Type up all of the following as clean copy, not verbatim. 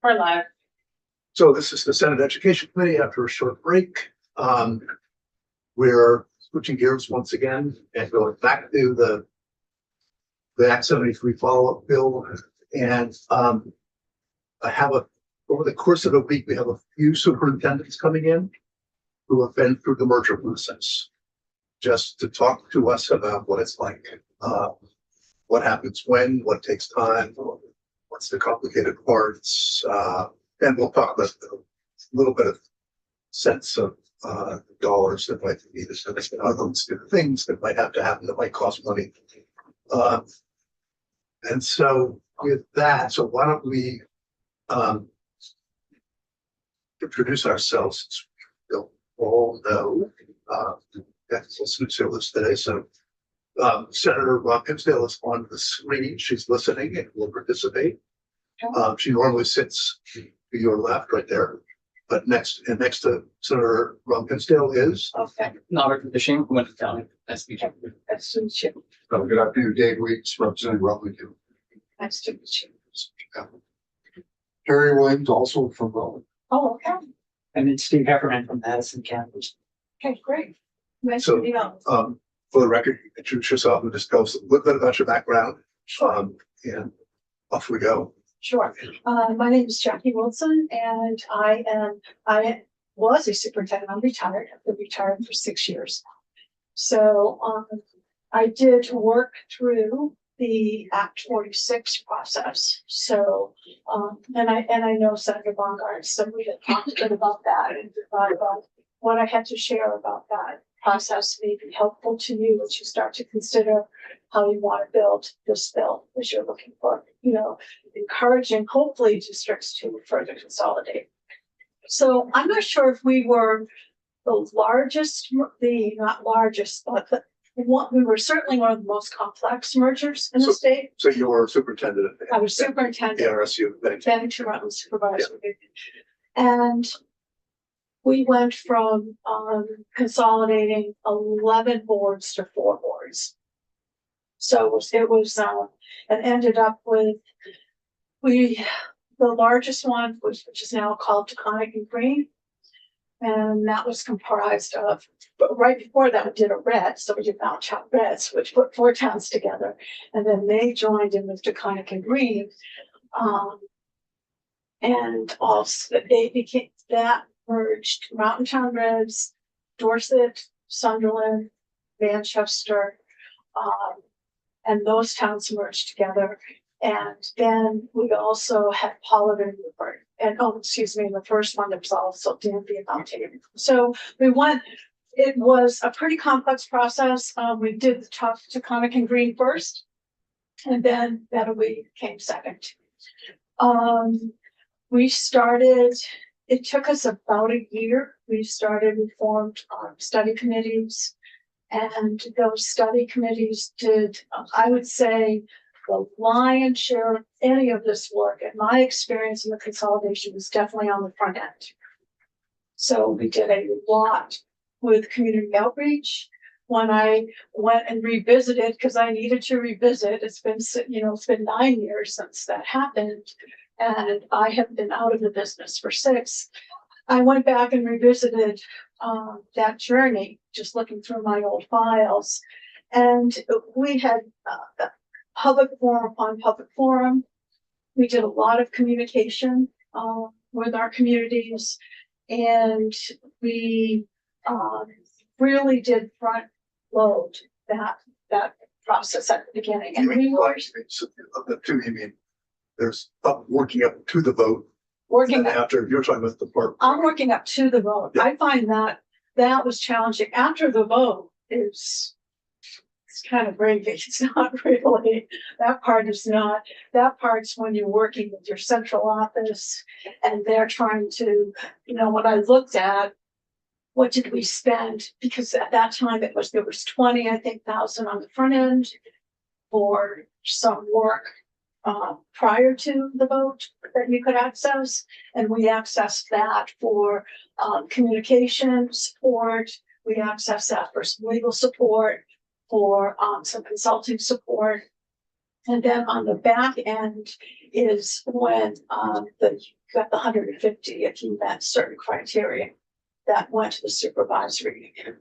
We're live. So this is the Senate Education Committee after a short break. We're switching gears once again and going back to the Act 73 follow-up bill. And I have over the course of the week, we have a few superintendents coming in who have been through the merger process, just to talk to us about what it's like, what happens when, what takes time, what's the complicated parts, and we'll talk about a little bit of sense of dollars that might be needed for this, things that might have to happen that might cost money. And so with that, so why don't we introduce ourselves, since we don't all know that's listening to us today. So Senator Rob Hinsdale is on the screen. She's listening and will participate. She normally sits to your left right there, but next to Senator Rob Hinsdale is Robert Fishing, Winter County. Nice to meet you. Nice to meet you. good afternoon, Dave Weeks, representing Rutland. Nice to meet you. Terry Williams, also from Rutland. Oh, okay. And then Steve Heffernan from Madison County. Okay, great. Nice So, to meet you. For the record, introduce yourself and just tell us a little bit about your background. And off we go. Sure. My name is Jackie Wilson, and I was a superintendent. I'm retired. I've been retired for 6 years. So I did work through the Act 46 process. So and I know Senator Bongard, so we had talked a bit about that and about what I had to share about that process may be helpful to you as you start to consider how you want to build this bill as you're looking for, encouraging hopefully districts to further consolidate. So I'm not sure if we were the largest, not largest, but we were certainly one of the most complex mergers in the state. So you were superintendent. I was superintendent. The RSU. Bennington Rutland Supervisory Union. And we went from consolidating 11 boards to 4 boards. So it was and ended up with the largest one, which is now called Taconic and Green. And that was comprised of, but right before that we did a red, so we did Mount Child Reds, which put 4 towns together. And then they joined in with Taconic and Green. And also they became that merged Mountain Town Reds, Dorset, Sunderland, Manchester, and those towns merged together. And then we also had Pollard and Newburgh. And the first one that was also Danby and Mount Haven. So it was a pretty complex process. We did the tough Taconic and Green first, and then Meadowee came second. It took us about a year. We formed study committees, and those study committees did, I would say, the lion's share of any of this work. And my experience in the consolidation was definitely on the front end. So we did a lot with community outreach. When I went and revisited, because I needed to revisit, it's been 9 years since that happened. And I have been out of the business for 6. I went back and revisited that journey, just looking through my old files. And we had public forum upon public forum. We did a lot of communication with our communities. And we really did front load that process at the beginning. And we were the two, you mean there's working up to the vote. After you're talking about the part. I'm working up to the vote. Yeah. I find that was challenging. After the vote it's kind of gravy. It's not really, that part's when you're working with your central office and they're trying to, when I looked at what did we spend, because at that time there was 20,000 on the front end for some work prior to the vote that you could access, and we accessed that for communication support. We accessed that for some legal support, for some consulting support, And then on the back end is when you got the 150 if you met certain criteria that went to the supervisory union.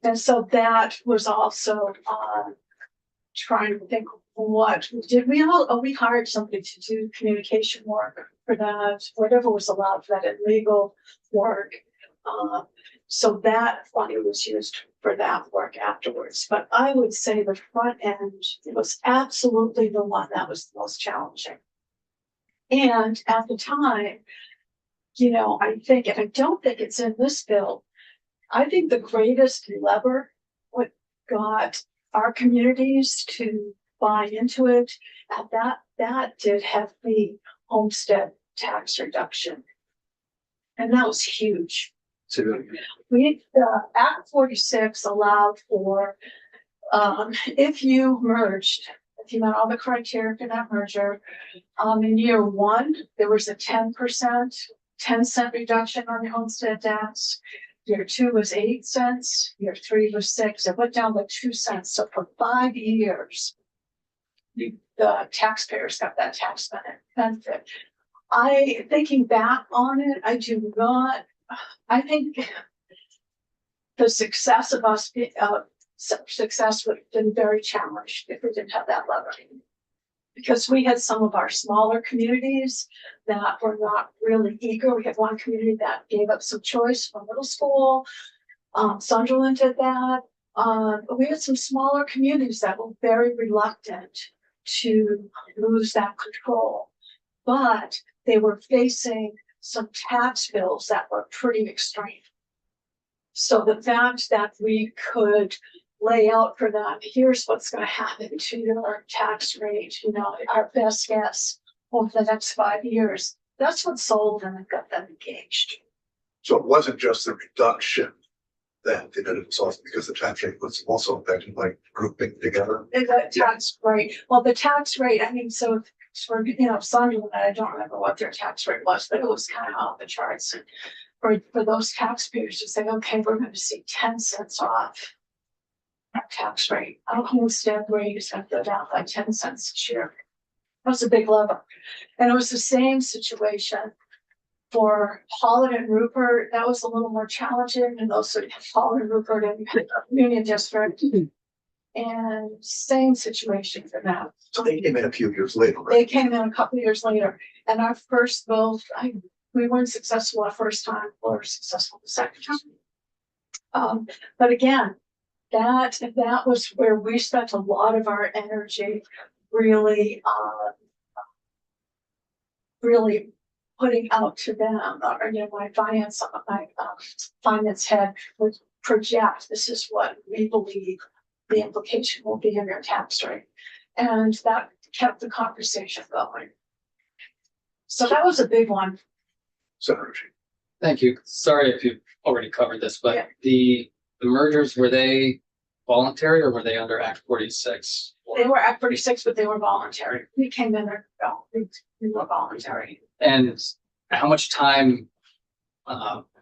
And so that was also trying to think what did we hired somebody to do communication work for that, whatever was allowed for that and legal work. So that money was used for that work afterwards. But I would say the front end was absolutely the one that was the most challenging. And at the time, you know, I think, and I don't think it's in this bill, I think the greatest lever what got our communities to buy into it, and that did have the homestead tax reduction. And that was huge. So, Act 46 allowed for, if you merged, if you met all the criteria for that merger, in year one, there was a 10% reduction on the homestead tax. Year two was 8 cents. Year three was 6. It went down to 2 cents. So for 5 years, the taxpayers got that tax benefit. Thinking back on it, I think the success of us, success would have been very challenged if we didn't have that lever. Because we had some of our smaller communities that were not really eager. We had one community that gave up some choice for middle school. Sunderland did that. But we had some smaller communities that were very reluctant to lose that control. But they were facing some tax bills that were pretty extreme. So the fact that we could lay out for them, here's what's going to happen to your tax rate, you know, our best guess over the next 5 years, that's what sold them and got them engaged. so it wasn't just the reduction that did it, was also because the tax rate was also affected by grouping together. And the tax rate, well, the tax rate, I mean, so for, you know, Sunderland, I don't remember what their tax rate was, but it was kind of off the charts. And for those taxpayers to say, okay, we're going to see 10 cents off our tax rate. Our homestead rate is going to go down by 10 cents this year. That was a big lever. And it was the same situation for Holland and Rupert. That was a little more challenging, and also Holland and Rupert and Union District. And same situation for them. So they came in a few years later, They right? came in a couple of years later, and our first vote, we weren't successful our first time, or successful the second time. But again, that was where we spent a lot of our energy, really putting out to them, or, you know, my finance head would project, this is what we believe the implication will be in your tax rate. And that kept the conversation going. So that was a big one. Senator Sheen. Thank you. Sorry if you've already covered this, but Yeah. the mergers, were they voluntary or were they under Act 46? They were Act 46, but they were voluntary. We came in there, we were voluntary. And how much time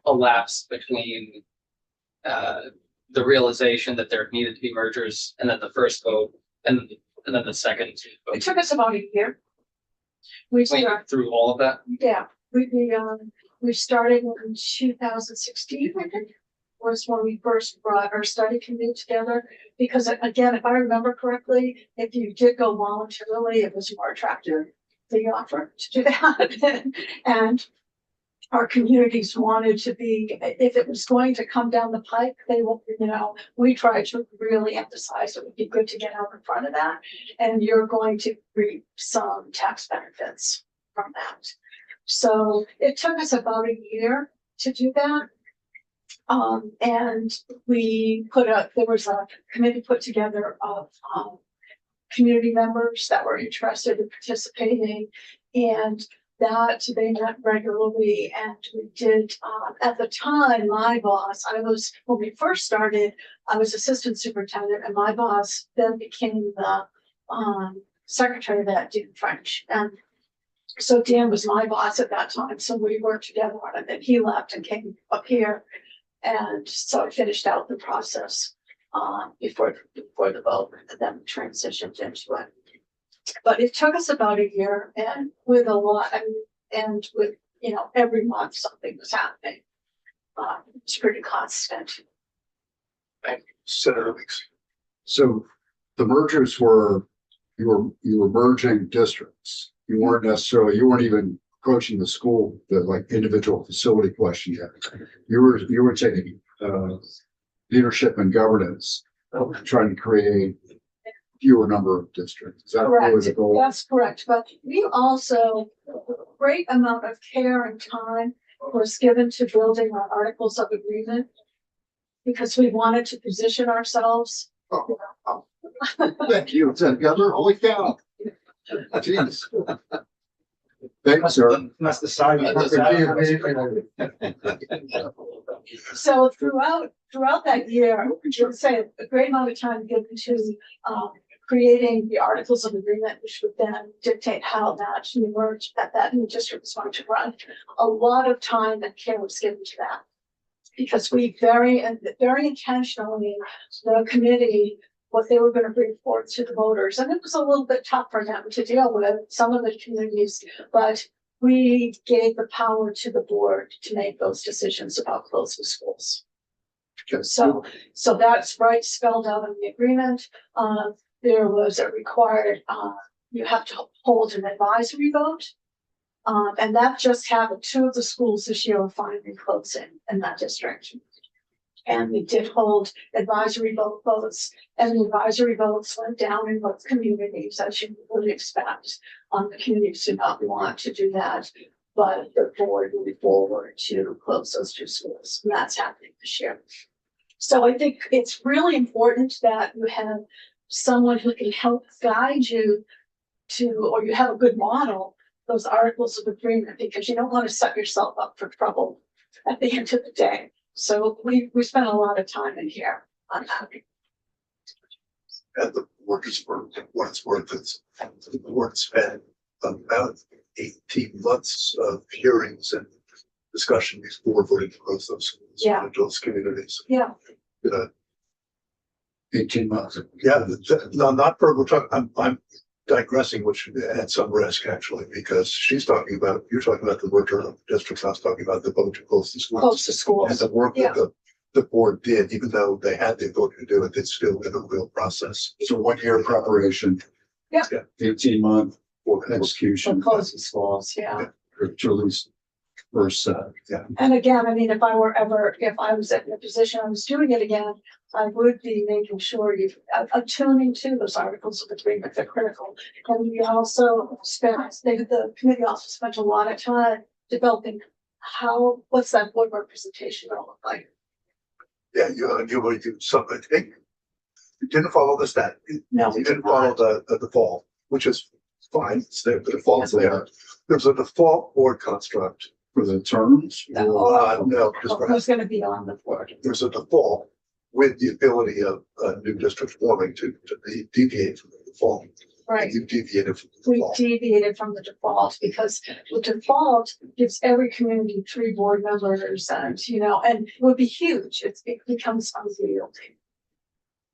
elapsed between the realization that there needed to be mergers and then the first vote and then the second It vote? took us about a year. We started, Through all of that? yeah, we started in 2016, I think, was when we first brought our study committee together. Because again, if I remember correctly, if you did go voluntarily, it was more attractive, the offer to do that. And our communities wanted to be, if it was going to come down the pike, they will, you know, we tried to really emphasize it would be good to get out in front of that. And you're going to reap some tax benefits from that. So it took us about a year to do that. And there was a committee put together of community members that were interested in participating, and that they met regularly. And we did, at the time, my boss, when we first started, I was assistant superintendent, and my boss then became the secretary of that, Dan French. And so Dan was my boss at that time. So we worked together on it, and he left and came up here. And so I finished out the process. before the vote, and then transitioned into it. But it took us about a year, and with a lot, and with, you know, every month something was happening. It's pretty constant. Senator Weeks. So the mergers were, you were merging districts. You weren't even approaching the school, the like individual facility question yet. You were taking leadership and governance, trying to create fewer number of districts. Is that really the goal? That's correct. But we also, a great amount of care and time was given to building our articles of agreement because we wanted to position ourselves. Thank you. Together, holy cow. Jeez. Thanks, sir. That's the side. So throughout that year, I would say a great amount of time given to creating the articles of agreement, which would then dictate how that new merge that new district was going to run. A lot of time and care was given to that. Because we very intentionally, the committee, what they were going to bring forth to the voters. And it was a little bit tough for them to deal with, some of the communities, but we gave the power to the board to make those decisions about closing schools. Okay. So that's right, spelled out in the agreement. There was a required, you have to hold an advisory vote. And that just happened. 2 of the schools this year are finally closing in that district. And we did hold advisory votes, and the advisory votes went down in both communities, as you would expect. The communities do not want to do that, but the board moved forward to close those 2 schools, and that's happening this year. So I think it's really important that you have someone who can help guide you to, or you have a good model, those articles of agreement, because you don't want to set yourself up for trouble at the end of the day. So we spent a lot of time in here on that. And the workers for what it's worth, the board spent about 18 months of hearings and discussion before voting to close those schools. Yeah. Those communities. Yeah. 18 months. Yeah, no, not for, I'm digressing, which had some risk actually, because you're talking about the merger of districts. I was talking about the vote to close the schools. Close to schools. And the work Yeah. that the board did, even though they had the ability to do it, it's still in a real process. So 1 year preparation. Yeah. 18-month For execution. For closing schools, yeah. To release first set. And again, I mean, if I was in the position I was doing it again, I would be making sure you've attuning to those articles of agreement. They're critical. And we also the committee also spent a lot of time developing what's that board representation gonna look like? Yeah, you would do something. You didn't follow the stat. No, we You did didn't follow not. the default, which is fine. It's there. The default's there. There's a default board construct. For the terms? No, just Who's gonna be on the board? there's a default with the ability of a new district forming to deviate from the default. Right. You deviated from the We default. deviated from the default because the default gives every community 3 board members and, and it would be huge. It becomes unwieldy.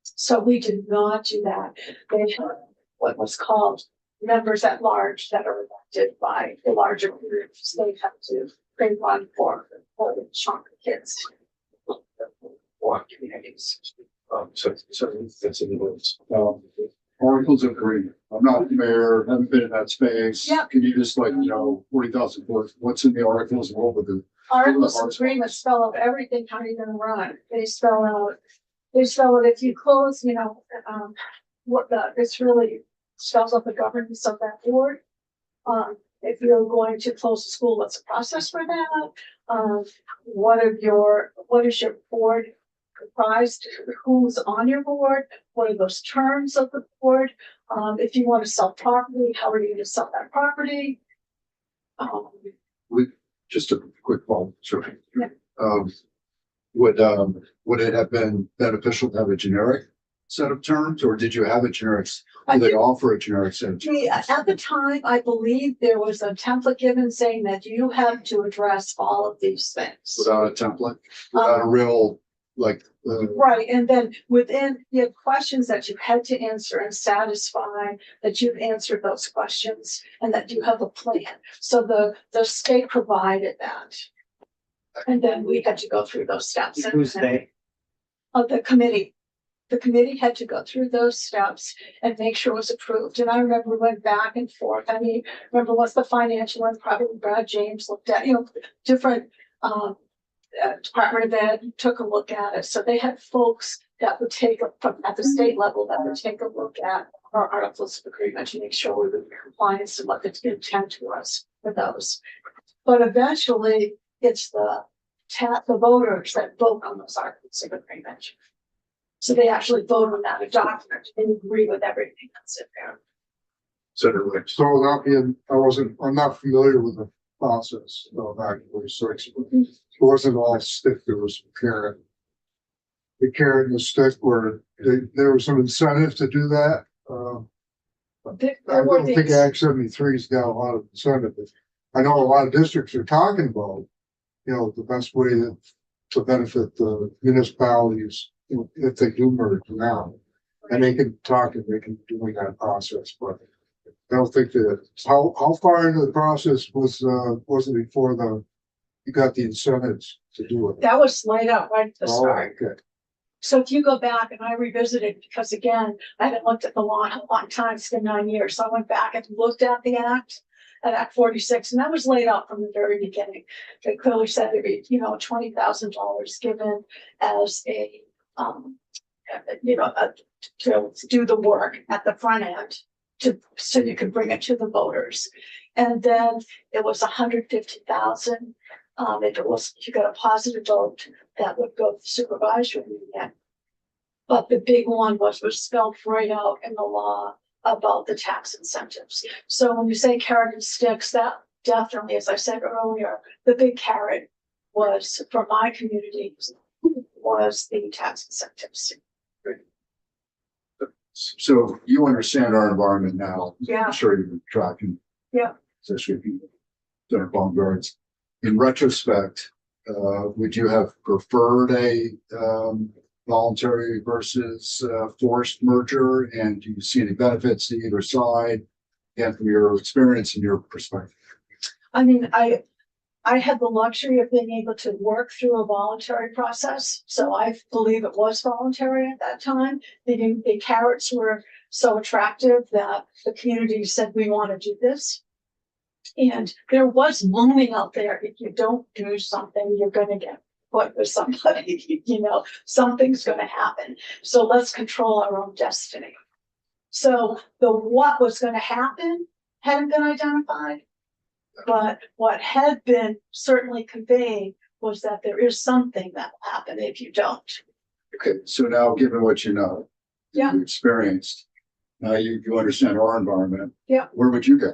So we did not do that. They had what was called members at large that are elected by the larger groups. They have to, they run for the chunk of kids. For communities. So that's in the words. Articles of agreement. I'm not the mayor, haven't been in that space. Yeah. Can you just 40,000 words, what's in the articles? What would the Articles of agreement spell out everything, how you're gonna run. They spell out if you close, it's really spells out the governance of that board. If you're going to close the school, what's the process for that? What is your board comprised? Who's on your board? What are those terms of the board? If you want to sell property, how are you going to sell that property? just a quick follow, sorry. Yeah. Would it have been beneficial to have a generic set of terms, or did you have a generic? I Did they think- offer a generic set of terms? At the time, I believe there was a template given saying that you have to address all of these things. Without a template, without a real like, Right, and then within, you had questions that you had to answer and satisfy that you've answered those questions and that you have a plan. So the state provided that. And then we had to go through those steps. Who's they? Of the committee. The committee had to go through those steps and make sure it was approved. And I remember we went back and forth. I mean, remember what's the financial one, probably Brad James looked at, different, Department of Ed took a look at it. So they had folks that would take from at the state level that would take a look at our articles of agreement to make sure we were in compliance and what the intent was for those. But eventually it's the voters that vote on those articles of agreement. So they actually vote on that document and agree with everything that's in there. so without being, I'm not familiar with the process of actually, so it wasn't all stick, there was some carrot. The carrot and the stick were, there was some incentive to do that. I don't think Act 73's got a lot of incentive. I know a lot of districts are talking about, the best way to benefit the municipalities if they do merge now. And they can talk and they can doing that process, but I don't think that, how far into the process was it before you got the incentives to do it? That was laid out right at the Oh, start. okay. So if you go back and I revisited, because again, I haven't looked at the law in a long time, it's been 9 years. So I went back and looked at the act, at Act 46, and that was laid out from the very beginning. They clearly said there'd be, $20,000 given as a, to do the work at the front end so you could bring it to the voters. And then it was 150,000. If it was, if you got a positive vote, that would go to the supervisory union. But the big one was spelled right out in the law about the tax incentives. So when you say carrot and sticks, that definitely, as I said earlier, the big carrot was for my community was the tax incentives. So you understand our environment now. Yeah. I'm sure you've been tracking. Yeah. Especially if you've done bomb guards. In retrospect, would you have preferred a voluntary versus forced merger? And do you see any benefits to either side? And from your experience and your perspective? I mean, I had the luxury of being able to work through a voluntary process. So I believe it was voluntary at that time. The carrots were so attractive that the community said, we want to do this. And there was looming out there. If you don't do something, you're going to get put with somebody, something's going to happen. So let's control our own destiny. So the what was going to happen hadn't been identified. But what had been certainly conveyed was that there is something that will happen if you don't. Okay, so now given what you know, Yeah. you experienced, now you understand our environment. Yeah. Where would you go?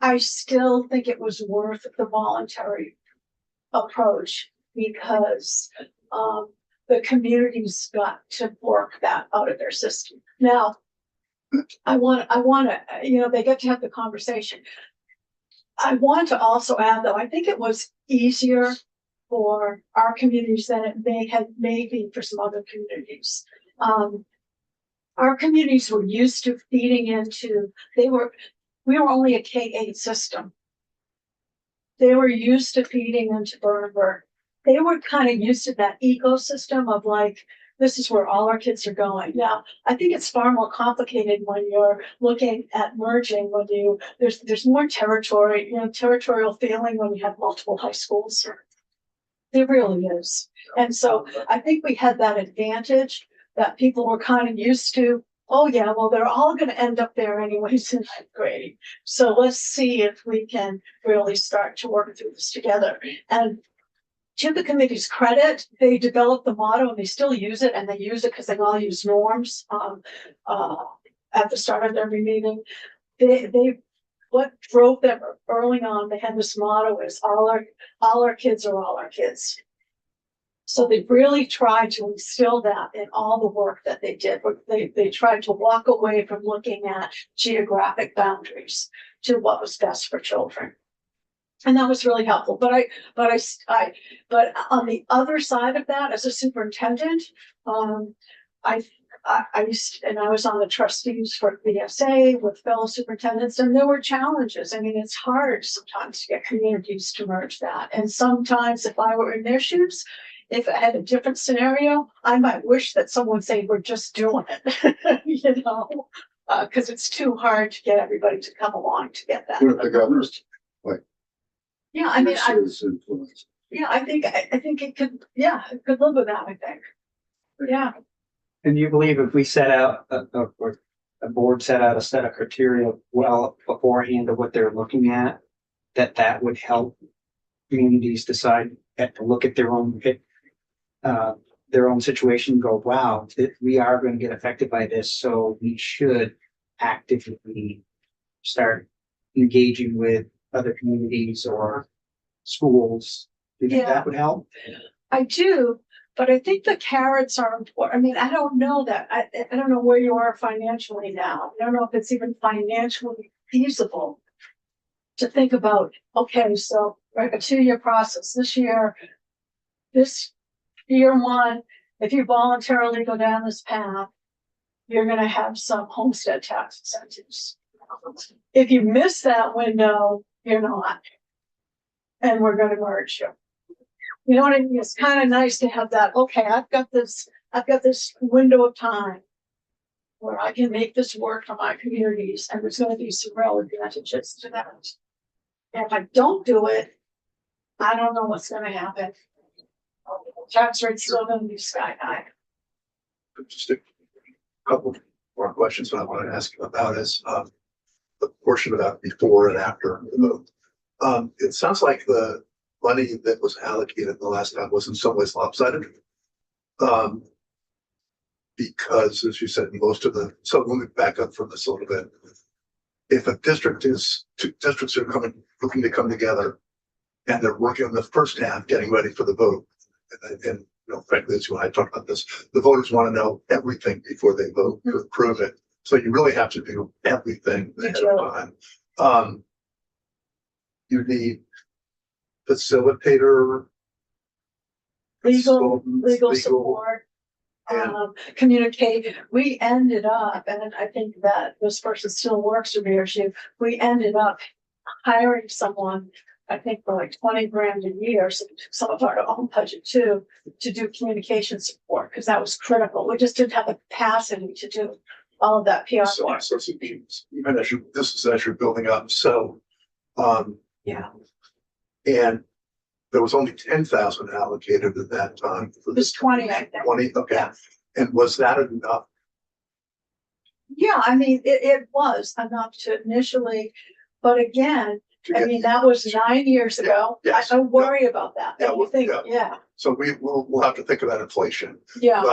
I still think it was worth the voluntary approach because the communities got to work that out of their system. Now, I want to, they get to have the conversation. I want to also add, though, I think it was easier for our communities than it may be for some other communities. Our communities were used to feeding into, we were only a K-8 system. They were used to feeding into Birnberg. They were kind of used to that ecosystem of like, this is where all our kids are going. Now, I think it's far more complicated when you're looking at merging, when there's more territorial feeling when you have multiple high schools. There really is. And so I think we had that advantage that people were kind of used to, oh yeah, well, they're all going to end up there anyways in 9th grade. So let's see if we can really start to work through this together. And to the committee's credit, they developed the motto and they still use it, and they use it because they all use norms at the start of every meeting. What drove them early on, they had this motto is all our kids are all our kids. So they really tried to instill that in all the work that they did. They tried to walk away from looking at geographic boundaries to what was best for children. And that was really helpful, but on the other side of that, as a superintendent, I, I used, and I was on the trustees for VSA with fellow superintendents, and there were challenges. I mean, it's hard sometimes to get communities to merge that. And sometimes if I were in their shoes, if I had a different scenario, I might wish that someone would say, we're just doing it, you know? Cause it's too hard to get everybody to come along to get that. What if the governor's Yeah, I mean, influence? yeah, I think it could, yeah, it could live with that, I think. Yeah, And you believe if we set out, or a board set out a set of criteria well beforehand of what they're looking at, that would help communities decide to look at their own situation, and go, wow, we are going to get affected by this, so we should actively start engaging with other communities or schools. Do you think Yeah. that would help? I do, but I think the carrots are important. I mean, I don't know that. I don't know where you are financially now. I don't know if it's even financially feasible to think about, okay, so like a 2-year process this year one, if you voluntarily go down this path, you're gonna have some homestead tax incentives. If you miss that window, you're not. And we're gonna merge you. You know what I mean? It's kind of nice to have that, okay, I've got this window of time where I can make this work for my communities, and there's gonna be some real advantages to that. And if I don't do it, I don't know what's gonna happen. Tax rate's still gonna be sky high. Just a couple more questions that I want to ask you about is, the portion about before and after the vote. It sounds like the money that was allocated the last time was in some ways lopsided. Because as you said, so let me back up from this a little bit. If a district two districts are looking to come together and they're working on the first half, getting ready for the vote. And you know, frankly, as you and I talked about this, the voters want to know everything before they vote to approve it. So you really have to do everything ahead of time. You need facilitator, Legal support, and communicate. We ended up, and I think that this person still works with VRC, we ended up hiring someone, I think for like 20 grand a year, so some of our own budget too, to do communication support, because that was critical. We just didn't have the capacity to do all of that PR so, work. so even as you're building up. So, Yeah, and there was only 10,000 allocated at that time. it was 20, I think. 20, okay. Yeah. And was that enough? Yeah, I mean, it was enough to initially, but again, To I get, mean, that was 9 years ago. Yes. I worry about that. Yeah, Don't you think? yeah. so we'll have to think about inflation, Yeah,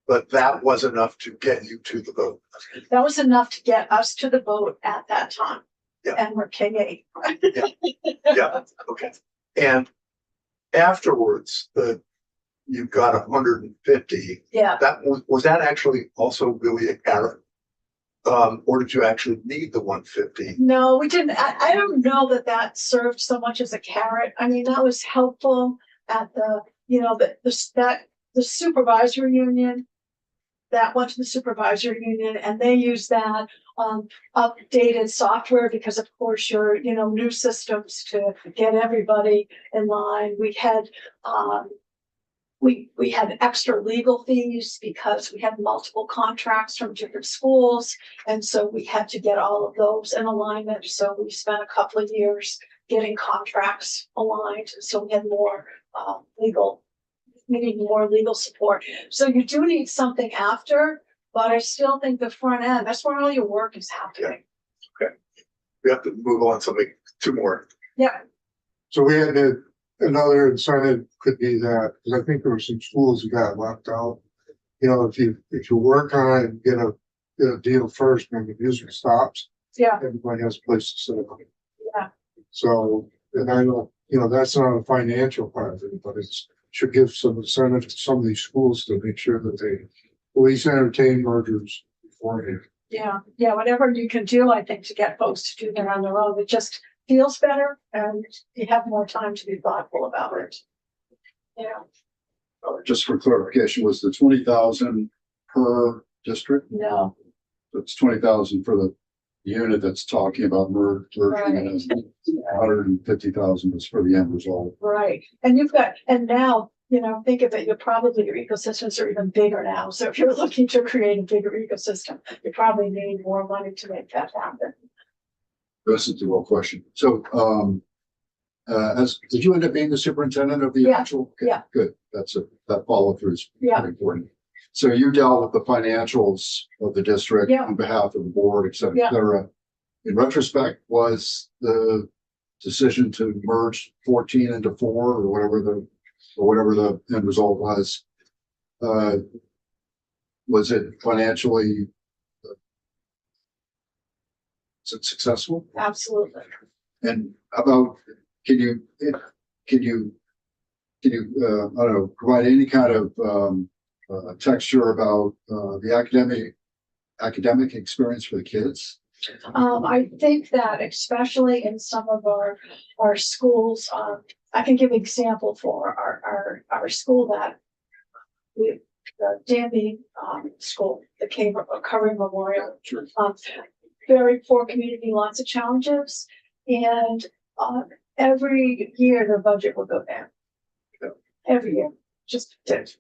but that was enough to get you to the vote. that was enough to get us to the vote at that time. Yeah. And we're K8. Yeah, okay. And afterwards, you got 150. Yeah, That was that actually also really a carrot? Or did you actually need the 150? no, we didn't. I don't know that served so much as a carrot. I mean, that was helpful at the, you know, the supervisory union. That went to the supervisory union, and they used that updated software because of course new systems to get everybody in line. We had we had extra legal fees because we had multiple contracts from different schools, and so we had to get all of those in alignment. So we spent a couple of years getting contracts aligned, so we had more more legal support. So you do need something after, but I still think the front end, that's where all your work is happening. We have to move on to two more. Yeah, So we had another incentive could be that, because I think there were some schools that got left out. You know, if you work on it and get a deal first, when the music stops, yeah, everybody has a place to sit. yeah. So, and I know, that's not a financial part of it, but it's should give some incentive to some of these schools to make sure that they at least entertain mergers beforehand. Yeah, whatever you can do, I think, to get folks to do that on their own, but just feels better and you have more time to be thoughtful about it. Yeah, Just for clarification, was the 20,000 per district? no, It's 20,000 for the unit that's talking about merging, and then 150,000 is for the end result. right. And you've got, and now, you know, think of it, you're probably, your ecosystems are even bigger now. So if you're looking to create a bigger ecosystem, you probably need more money to make that happen. This is the real question. So, did you end up being the superintendent of the Yeah, actual? Okay, yeah. Good. That follow through is Yeah. very important. So you dealt with the financials of the district Yeah. on behalf of the board, et cetera, Yeah. et cetera. In retrospect, was the decision to merge 14 into 4 or whatever the end result was it financially, is it successful? Absolutely. And about, can you, I don't know, provide any kind of texture about the academic experience for the kids? I think that especially in some of our schools, I can give an example for our school that the Danby school, the Curry Memorial. Very poor community, lots of challenges, and every year their budget will go down. Every year, just did.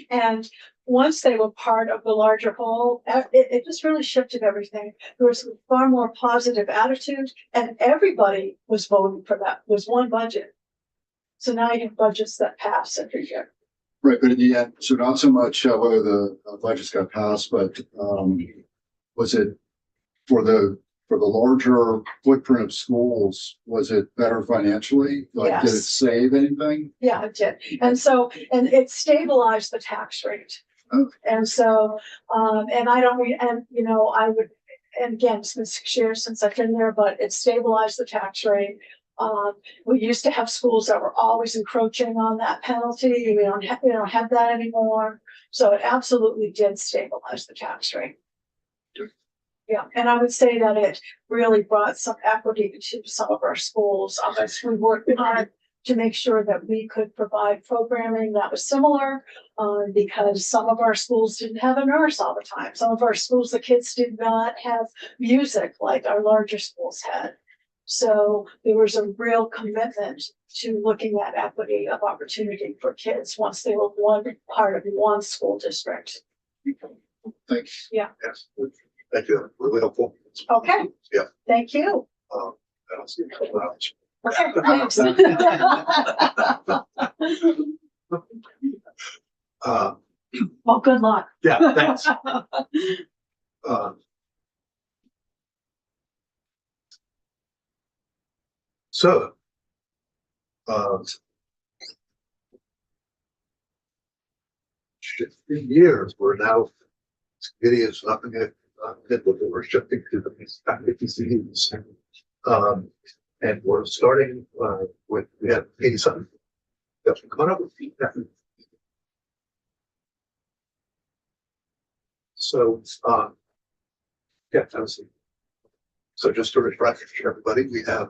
And once they were part of the larger whole, it just really shifted everything. There was a far more positive attitude, and everybody was voting for that. There was one budget. So now you have budgets that pass every year. Right, but in the end, so not so much whether the budgets got passed, but was it for the larger footprint of schools, was it better financially? Like, did it Yes. save anything? Yeah, it did. And so, and it stabilized the tax rate. Okay. And so, and I don't, and you know, I would, and again, it's been 6 years since I've been there, but it stabilized the tax rate. We used to have schools that were always encroaching on that penalty. We don't have that anymore. So it absolutely did stabilize the tax rate. Yeah, and I would say that it really brought some equity to some of our schools. As we worked hard to make sure that we could provide programming that was similar, because some of our schools didn't have a nurse all the time. Some of our schools, the kids did not have music like our larger schools had. So there was a real commitment to looking at equity of opportunity for kids once they were one part of one school district. Thanks. Yeah. Yes. Thank you. Really helpful. Okay. Yeah. Thank you. I don't see a couple hours. Okay, thanks. Well, good luck. Yeah, thanks. So, 15 years, we're now, this committee is not going to, we're shifting to the PCs. And we're starting with, we have 87. That's coming up with feedback. So, yeah, that's, so just to refresh everybody, we have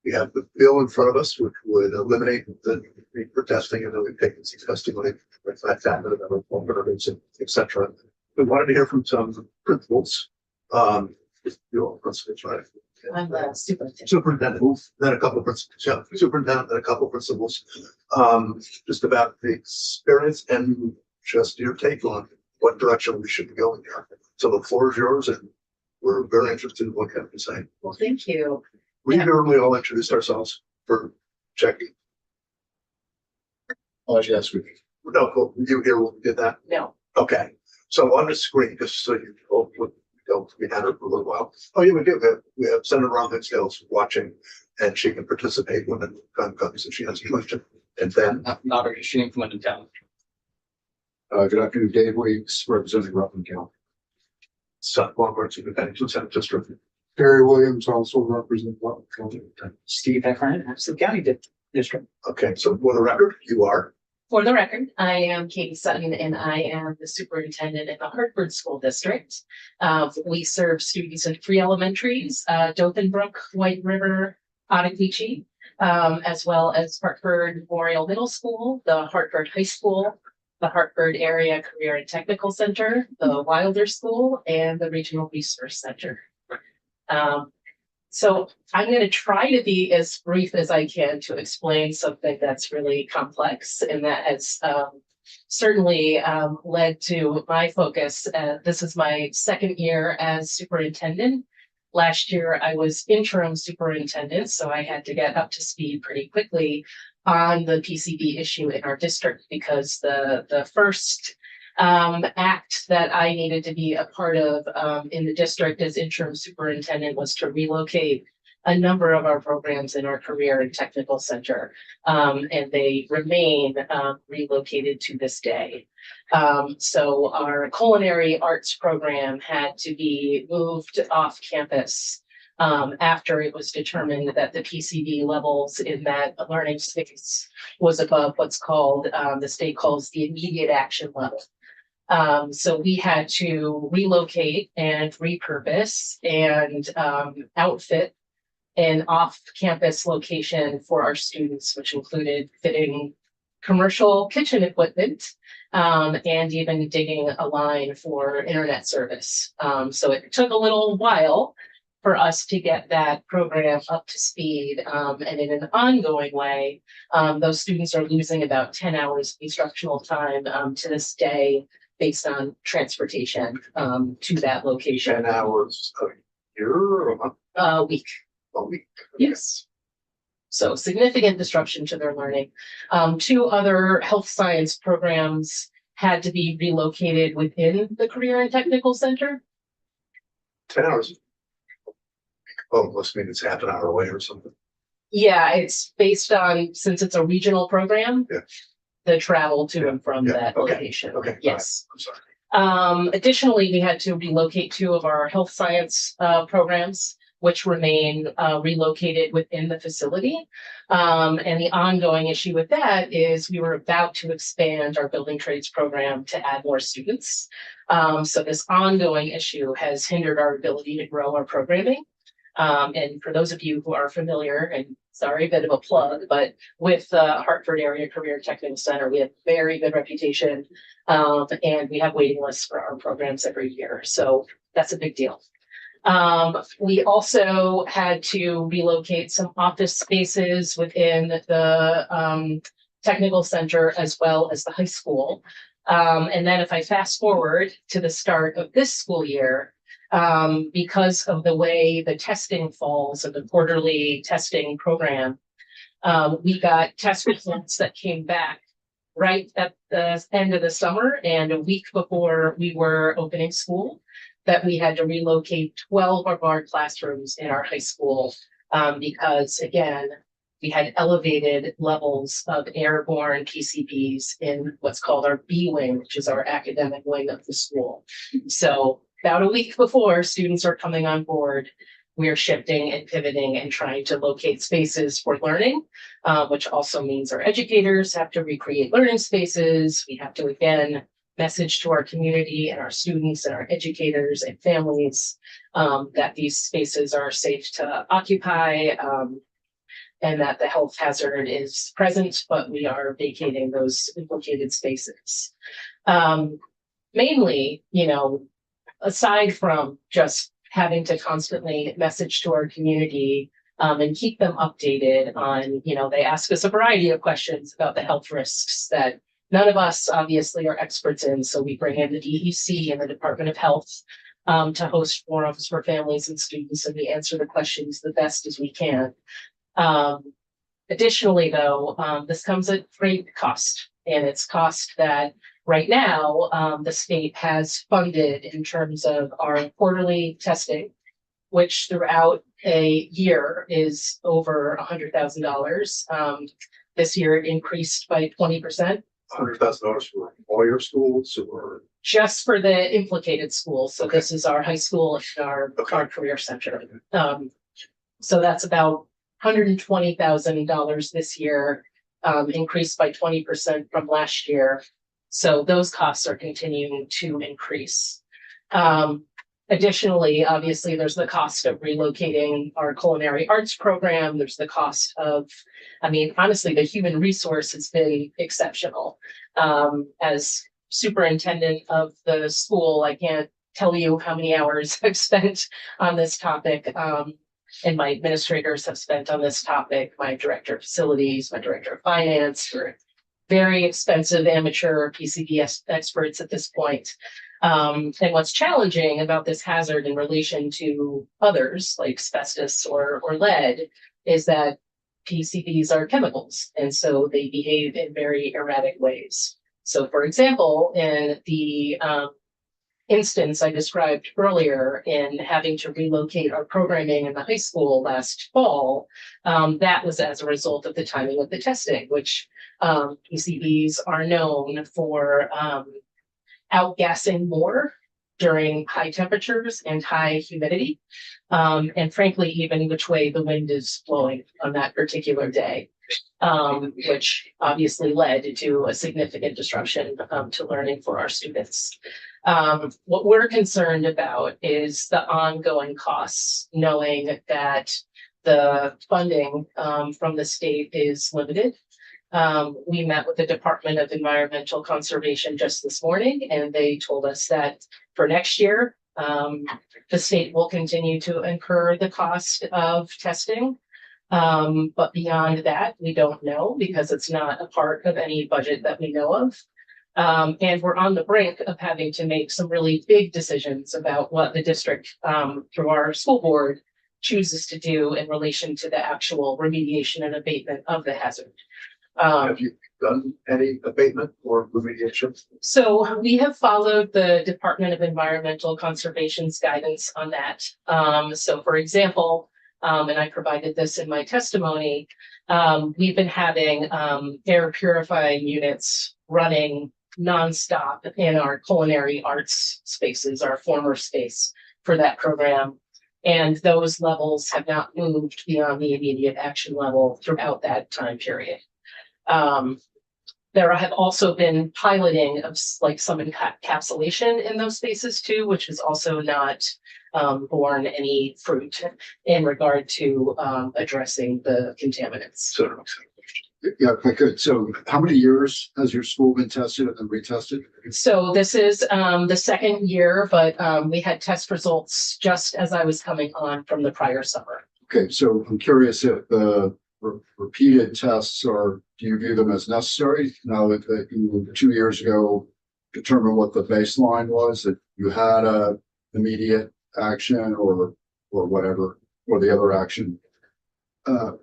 the bill in front of us, which would eliminate the need for testing, and then we've taken some testing away, reflect that, et cetera. We wanted to hear from some principals. You all principals, right? I'm the superintendent. Superintendent, then a couple of principals, yeah, superintendent, then a couple of principals. Just about the experience and just your take on what direction we should be going here. So the floor is yours, and we're very interested in what you have to say. Well, thank you. We normally all introduce ourselves for checking. Oh, yes, we. No, cool. You here when we did that? No, Okay. So on the screen, just so you know, we had her for a little while. Oh, yeah, we do. We have Senator Ron Hinsdale's watching, and she can participate when the time comes if she has a question. And then, Not a shame from in town. Good afternoon, Dave Weeks, representing Rutland County. Longhorn Superintendent, Lieutenant District. Gary Williams also represents Rutland County. Steve Heffernan, Absolute County District. Okay, so for the record, you are, For the record, I am Katie Sutton and I am the superintendent in the Hartford School District. We serve students in 3 elementaries, Dothan Brook, White River, Ottauquechee, as well as Hartford Memorial Middle School, the Hartford High School, the Hartford Area Career and Technical Center, the Wilder School, and the Regional Resource Center. So I'm going to try to be as brief as I can to explain something that's really complex and that has certainly led to my focus. This is my 2nd year as superintendent. Last year I was interim superintendent, so I had to get up to speed pretty quickly on the PCB issue in our district because the first act that I needed to be a part of in the district as interim superintendent was to relocate a number of our programs in our career and technical center, and they remain relocated to this day. So our culinary arts program had to be moved off campus after it was determined that the PCB levels in that learning space was above what's called, the state calls the immediate action level. So we had to relocate and repurpose and outfit an off-campus location for our students, which included fitting commercial kitchen equipment and even digging a line for internet service. So it took a little while for us to get that program up to speed. And in an ongoing way, those students are losing about 10 hours of instructional time to this day based on transportation to that location. 10 hours a year or a month? A week. A week. Yes. So significant disruption to their learning. 2 other health science programs had to be relocated within the Career and Technical Center. 10 hours. Oh, must mean it's half an hour away or something. Yeah, it's based on, since it's a regional program, Yeah. the travel to and from Yeah, that okay, location. okay, Yes. I'm sorry. Additionally, we had to relocate 2 of our health science programs, which remain relocated within the facility. And the ongoing issue with that is we were about to expand our building trades program to add more students. So this ongoing issue has hindered our ability to grow our programming. And for those of you who are familiar, and sorry, a bit of a plug, but with Hartford Area Career Technical Center, we have very good reputation, and we have waiting lists for our programs every year. So that's a big deal. We also had to relocate some office spaces within the technical center as well as the high school. And then if I fast forward to the start of this school year, because of the way the testing falls of the quarterly testing program, we got test results that came back right at the end of the summer and a week before we were opening school, that we had to relocate 12 of our classrooms in our high school because, again, we had elevated levels of airborne PCBs in what's called our B wing, which is our academic wing of the school. So about a week before students are coming on board, we're shifting and pivoting and trying to locate spaces for learning, which also means our educators have to recreate learning spaces. We have to, again, message to our community and our students and our educators and families that these spaces are safe to occupy and that the health hazard is present, but we are vacating those implicated spaces. Mainly, aside from just having to constantly message to our community and keep them updated on, they ask us a variety of questions about the health risks that none of us obviously are experts in. So we bring in the DEC and the Department of Health to host forums for families and students, and we answer the questions the best as we can. Additionally, though, this comes at great cost, and it's cost that right now the state has funded in terms of our quarterly testing, which throughout a year is over $100,000. This year it increased by 20%. $100,000 for all your schools or? Just for the implicated schools. So this is our high school and our career center. So that's about $120,000 this year. increased by 20% from last year. So those costs are continuing to increase. Additionally, obviously, there's the cost of relocating our culinary arts program. There's the cost of, I mean, honestly, the human resource has been exceptional. As superintendent of the school, I can't tell you how many hours I've spent on this topic. And my administrators have spent on this topic, my director of facilities, my director of finance, for very expensive amateur PCB experts at this point. And what's challenging about this hazard in relation to others like asbestos or lead is that PCBs are chemicals, and so they behave in very erratic ways. So, for example, in the instance I described earlier in having to relocate our programming in the high school last fall, that was as a result of the timing of the testing, which PCBs are known for outgassing more during high temperatures and high humidity, and frankly, even which way the wind is blowing on that particular day, which obviously led to a significant disruption to learning for our students. What we're concerned about is the ongoing costs, knowing that the funding from the state is limited. We met with the Department of Environmental Conservation just this morning, and they told us that for next year, the state will continue to incur the cost of testing. But beyond that, we don't know because it's not a part of any budget that we know of. And we're on the brink of having to make some really big decisions about what the district, through our school board, chooses to do in relation to the actual remediation and abatement of the hazard. Have you done any abatement or remediation? So we have followed the Department of Environmental Conservation's guidance on that. So for example, and I provided this in my testimony, we've been having air purifying units running nonstop in our culinary arts spaces, our former space for that program. And those levels have not moved beyond the immediate action level throughout that time period. There have also been piloting of like some encapsulation in those spaces too, which has also not borne any fruit in regard to addressing the contaminants. So, Yeah, if I could. So how many years has your school been tested and then retested? So this is the second year, but we had test results just as I was coming on from the prior summer. Okay, so I'm curious if the repeated tests are, do you view them as necessary now that you 2 years ago determined what the baseline was, that you had a immediate action or whatever, or the other action?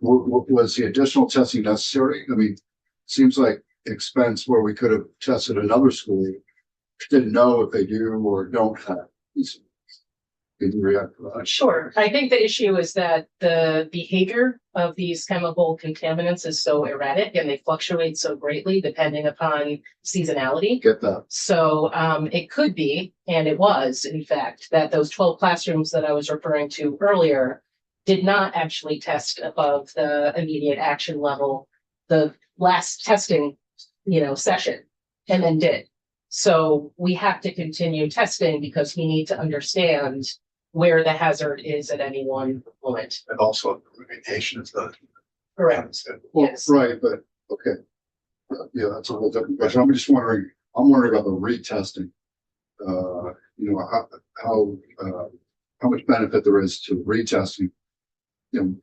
Was the additional testing necessary? I mean, seems like expense where we could have tested another school, didn't know if they do or don't have. Can you react to that? Sure. I think the issue is that the behavior of these chemical contaminants is so erratic and they fluctuate so greatly depending upon seasonality. Get that. So it could be, and it was, in fact, that those 12 classrooms that I was referring to earlier did not actually test above the immediate action level the last testing, session, and then did. So we have to continue testing because we need to understand where the hazard is at any one moment. and also remediation is the. Correct. Well, Yes. right, but okay. Yeah, that's a whole different question. I'm just wondering, I'm wondering about the retesting. How much benefit there is to retesting.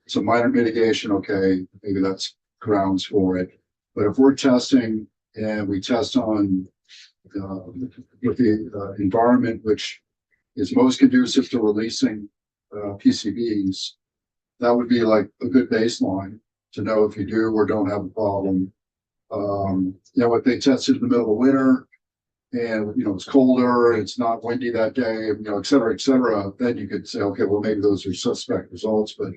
Some minor mitigation, okay, maybe that's grounds for it. But if we're testing and we test on with the environment which is most conducive to releasing PCBs, that would be like a good baseline to know if you do or don't have a problem. If they tested in the middle of winter and, it's colder, it's not windy that day, et cetera, then you could say, okay, well, maybe those are suspect results, but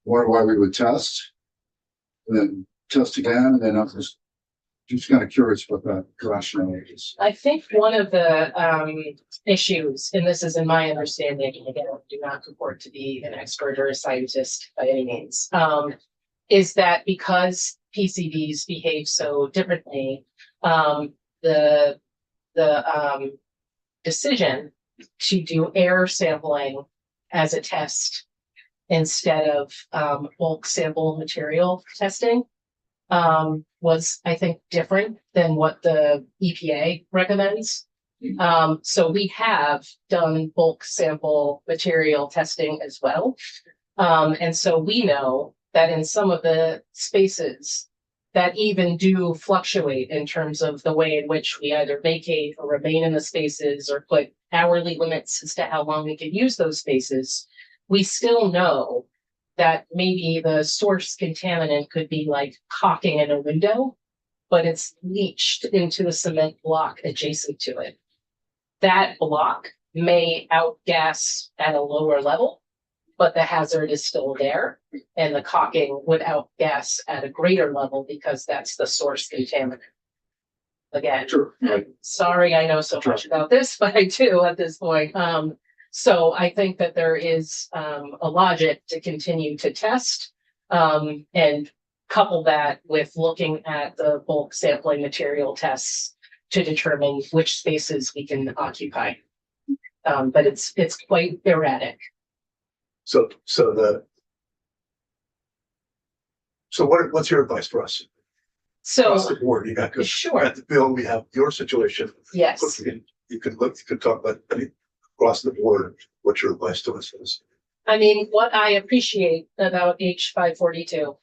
wonder why we would test and then test again. And then I'm just kind of curious what that rationale is. I think one of the issues, and this is in my understanding, and again, I do not purport to be an expert or a scientist by any means, is that because PCBs behave so differently, the decision to do air sampling as a test instead of bulk sample material testing was, I think, different than what the EPA recommends. So we have done bulk sample material testing as well. And so we know that in some of the spaces that even do fluctuate in terms of the way in which we either vacate or remain in the spaces or put hourly limits as to how long we can use those spaces, we still know that maybe the source contaminant could be like caulking in a window, but it's leached into the cement block adjacent to it. That block may outgas at a lower level, but the hazard is still there. And the caulking would outgas at a greater level because that's the source contaminant. Again, Sure. sorry, I know so much about this, but I do at this point. So I think that there is a logic to continue to test and couple that with looking at the bulk sampling material tests to determine which spaces we can occupy. But it's quite erratic. So what's your advice for us? So, Across the board, you got, 'cause sure, at the bill, we have your situation. yes. You could talk about, I mean, across the board, what your advice to us is. I mean, what I appreciate about H542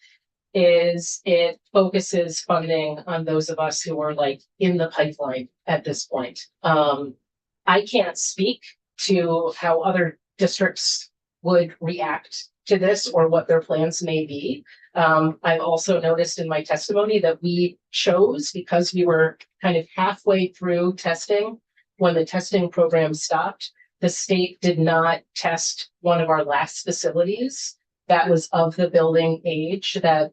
is it focuses funding on those of us who are like in the pipeline at this point. I can't speak to how other districts would react to this or what their plans may be. I've also noticed in my testimony that we chose, because we were kind of halfway through testing when the testing program stopped, the state did not test one of our last facilities that was of the building age that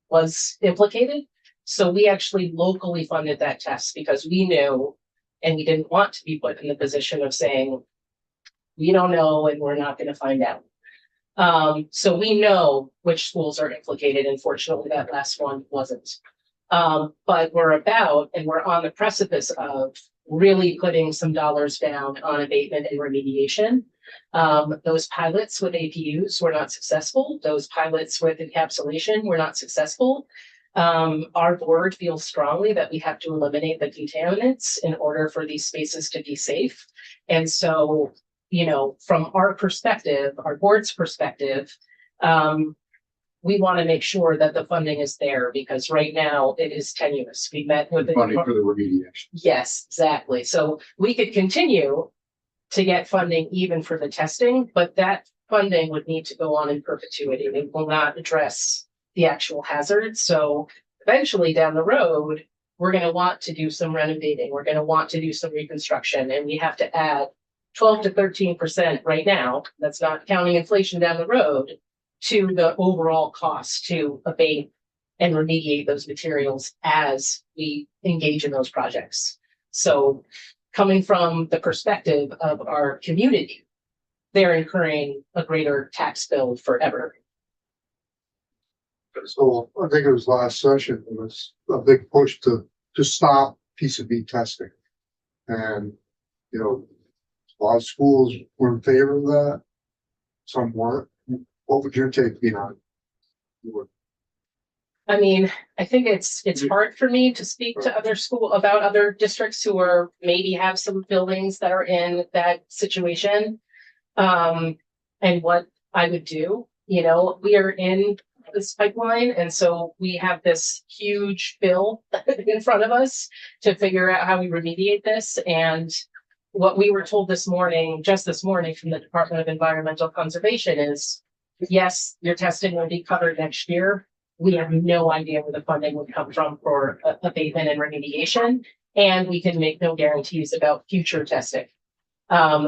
was implicated. So we actually locally funded that test because we knew, and we didn't want to be put in the position of saying, we don't know and we're not going to find out. So we know which schools are implicated. Unfortunately, that last one wasn't. But we're on the precipice of really putting some dollars down on abatement and remediation. Those pilots with APUs were not successful. Those pilots with encapsulation were not successful. Our board feels strongly that we have to eliminate the contaminants in order for these spaces to be safe. And so, from our perspective, our board's perspective, we want to make sure that the funding is there because right now it is tenuous. We met with Funding for the remediation. Yes, exactly. So we could continue to get funding even for the testing, but that funding would need to go on in perpetuity. It will not address the actual hazards. So eventually down the road, we're going to want to do some renovating. We're going to want to do some reconstruction, and we have to add 12 to 13% right now. That's not counting inflation down the road to the overall cost to abate and remediate those materials as we engage in those projects. So coming from the perspective of our community, they're incurring a greater tax bill forever. So I think it was last session, it was a big push to stop PCB testing. And, a lot of schools were in favor of that. Some weren't. What would your take be on it? I mean, I think it's hard for me to speak to about other districts who are maybe have some buildings that are in that situation. And what I would do, we are in this pipeline. And so we have this huge bill in front of us to figure out how we remediate this. And what we were told just this morning from the Department of Environmental Conservation is, yes, your testing will be covered next year. We have no idea where the funding would come from for abatement and remediation, and we can make no guarantees about future testing.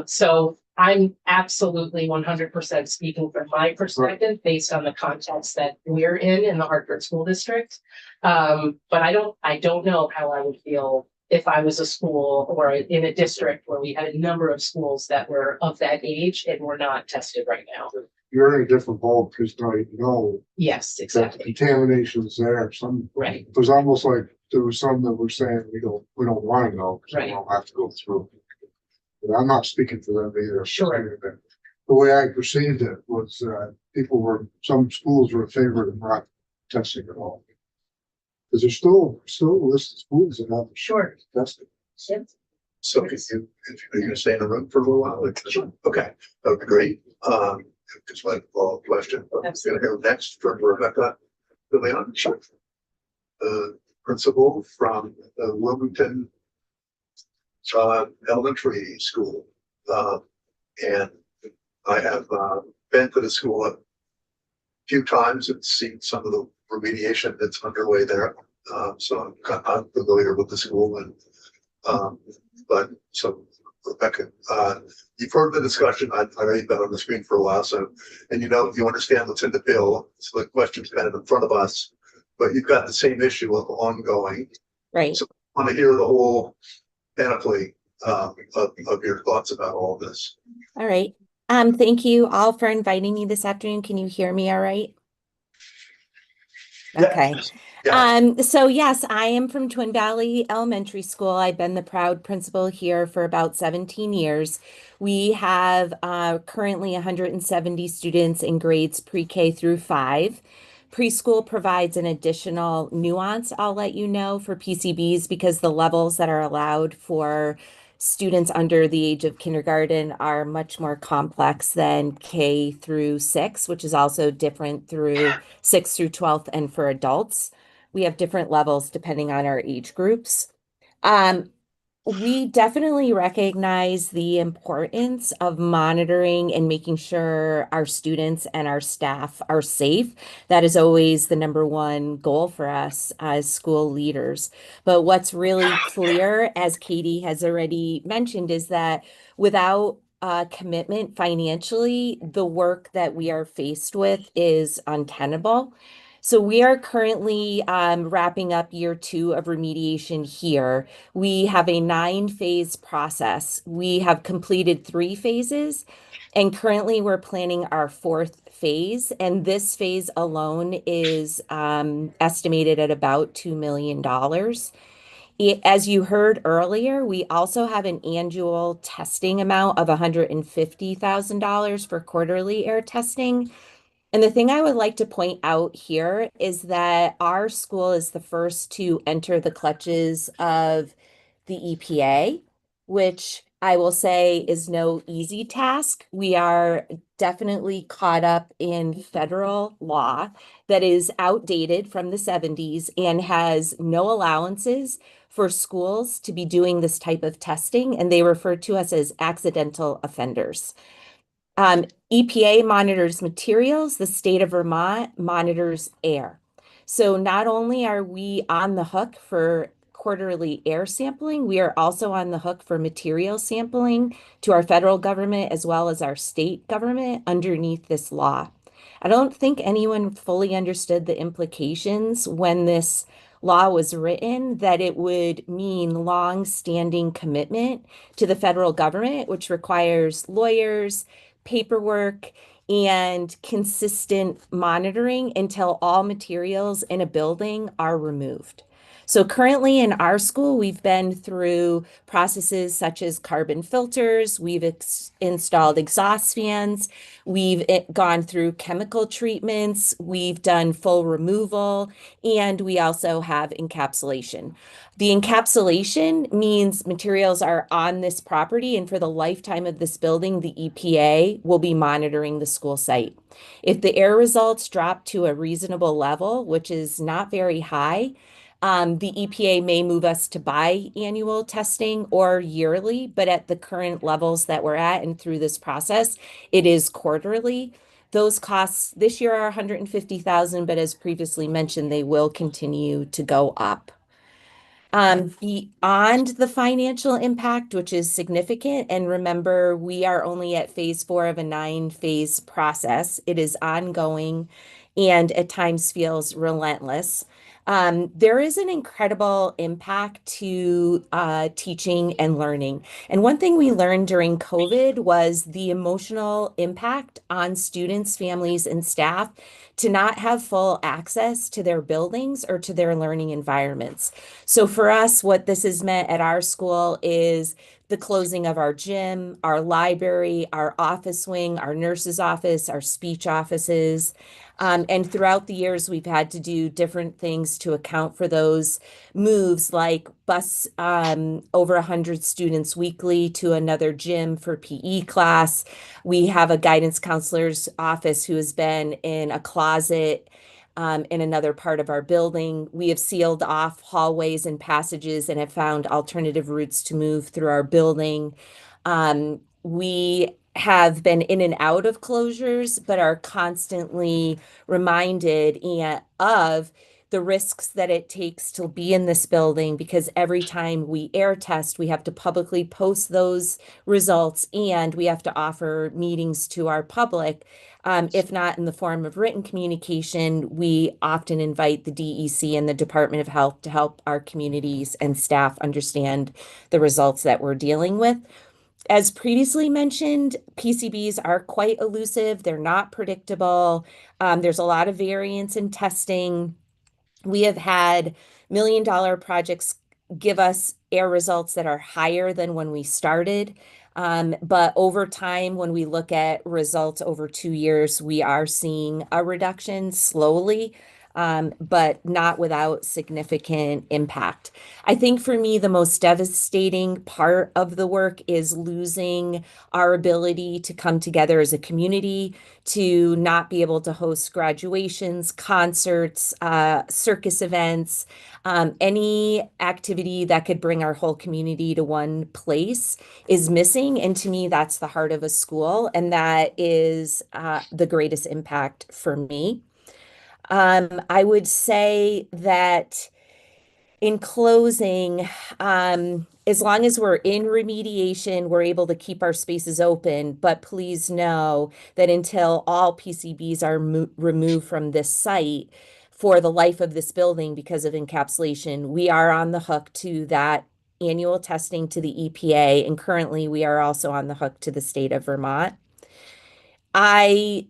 So I'm absolutely 100% speaking from my perspective based on the context that we're in the Hartford School District. But I don't know how I would feel if I was a school or in a district where we had a number of schools that were of that age and were not tested right now. you're in a different boat because now you know Yes, that exactly. contamination's there. Some, Right. it was almost like there was some that were saying we don't want to know, because we Right. don't have to go through. But I'm not speaking for them either. Sure. The way I perceived it was, some schools were in favor of not testing at all. Because there's still a list of schools that haven't Sure. tested. So if you're gonna stay in the room for a little while, sure. Okay, that would be great. Just like a follow-up question. I'm gonna hear next from Rebecca DeLeon. Sure. The principal from the Wilmington Elementary School. And I have been to the school a few times and seen some of the remediation that's underway there. So I'm familiar with the school and but so Rebecca, you've heard the discussion. I know you've been on the screen for a while, so and you understand what's in the bill. So the question's kind of in front of us, but you've got the same issue of ongoing. Right. So I want to hear the whole panoply of your thoughts about all this. All right. Thank you all for inviting me this afternoon. Can you hear me all right? Yeah. Okay. Yeah. So yes, I am from Twin Valley Elementary School. I've been the proud principal here for about 17 years. We have currently 170 students in grades pre-K through 5. Preschool provides an additional nuance, I'll let you know, for PCBs because the levels that are allowed for students under the age of kindergarten are much more complex than K through 6, which is also different through 6 through 12th and for adults. We have different levels depending on our age groups. We definitely recognize the importance of monitoring and making sure our students and our staff are safe. That is always the number one goal for us as school leaders. But what's really clear, as Katie has already mentioned, is that without commitment financially, the work that we are faced with is untenable. So we are currently wrapping up year 2 of remediation here. We have a 9-phase process. We have completed 3 phases, and currently we're planning our 4th phase. And this phase alone is estimated at about $2 million. As you heard earlier, we also have an annual testing amount of $150,000 for quarterly air testing. And the thing I would like to point out here is that our school is the first to enter the clutches of the EPA, which I will say is no easy task. We are definitely caught up in federal law that is outdated from the 70s and has no allowances for schools to be doing this type of testing, and they refer to us as accidental offenders. EPA monitors materials, the state of Vermont monitors air. So not only are we on the hook for quarterly air sampling, we are also on the hook for material sampling to our federal government as well as our state government underneath this law. I don't think anyone fully understood the implications when this law was written, that it would mean long-standing commitment to the federal government, which requires lawyers, paperwork, and consistent monitoring until all materials in a building are removed. So currently in our school, we've been through processes such as carbon filters, we've installed exhaust fans, we've gone through chemical treatments, we've done full removal, and we also have encapsulation. The encapsulation means materials are on this property, and for the lifetime of this building, the EPA will be monitoring the school site. If the air results drop to a reasonable level, which is not very high, the EPA may move us to biannual testing or yearly, but at the current levels that we're at and through this process, it is quarterly. Those costs this year are $150,000, but as previously mentioned, they will continue to go up. Beyond the financial impact, which is significant, and remember, we are only at phase 4 of a 9-phase process. It is ongoing and at times feels relentless. There is an incredible impact to teaching and learning. And one thing we learned during COVID was the emotional impact on students, families, and staff to not have full access to their buildings or to their learning environments. So for us, what this has meant at our school is the closing of our gym, our library, our office wing, our nurse's office, our speech offices. And throughout the years, we've had to do different things to account for those moves, like bus over 100 students weekly to another gym for PE class. We have a guidance counselor's office who has been in a closet in another part of our building. We have sealed off hallways and passages and have found alternative routes to move through our building. We have been in and out of closures, but are constantly reminded of the risks that it takes to be in this building, because every time we air test, we have to publicly post those results and we have to offer meetings to our public. If not in the form of written communication, we often invite the DEC and the Department of Health to help our communities and staff understand the results that we're dealing with. As previously mentioned, PCBs are quite elusive. They're not predictable. There's a lot of variance in testing. We have had $1 million projects give us air results that are higher than when we started. But over time, when we look at results over 2 years, we are seeing a reduction slowly, but not without significant impact. I think for me, the most devastating part of the work is losing our ability to come together as a community, to not be able to host graduations, concerts, circus events, any activity that could bring our whole community to one place is missing. And to me, that's the heart of a school. And that is the greatest impact for me. I would say that in closing, as long as we're in remediation, we're able to keep our spaces open. But please know that until all PCBs are removed from this site for the life of this building because of encapsulation, we are on the hook to that annual testing to the EPA. And currently, we are also on the hook to the state of Vermont. I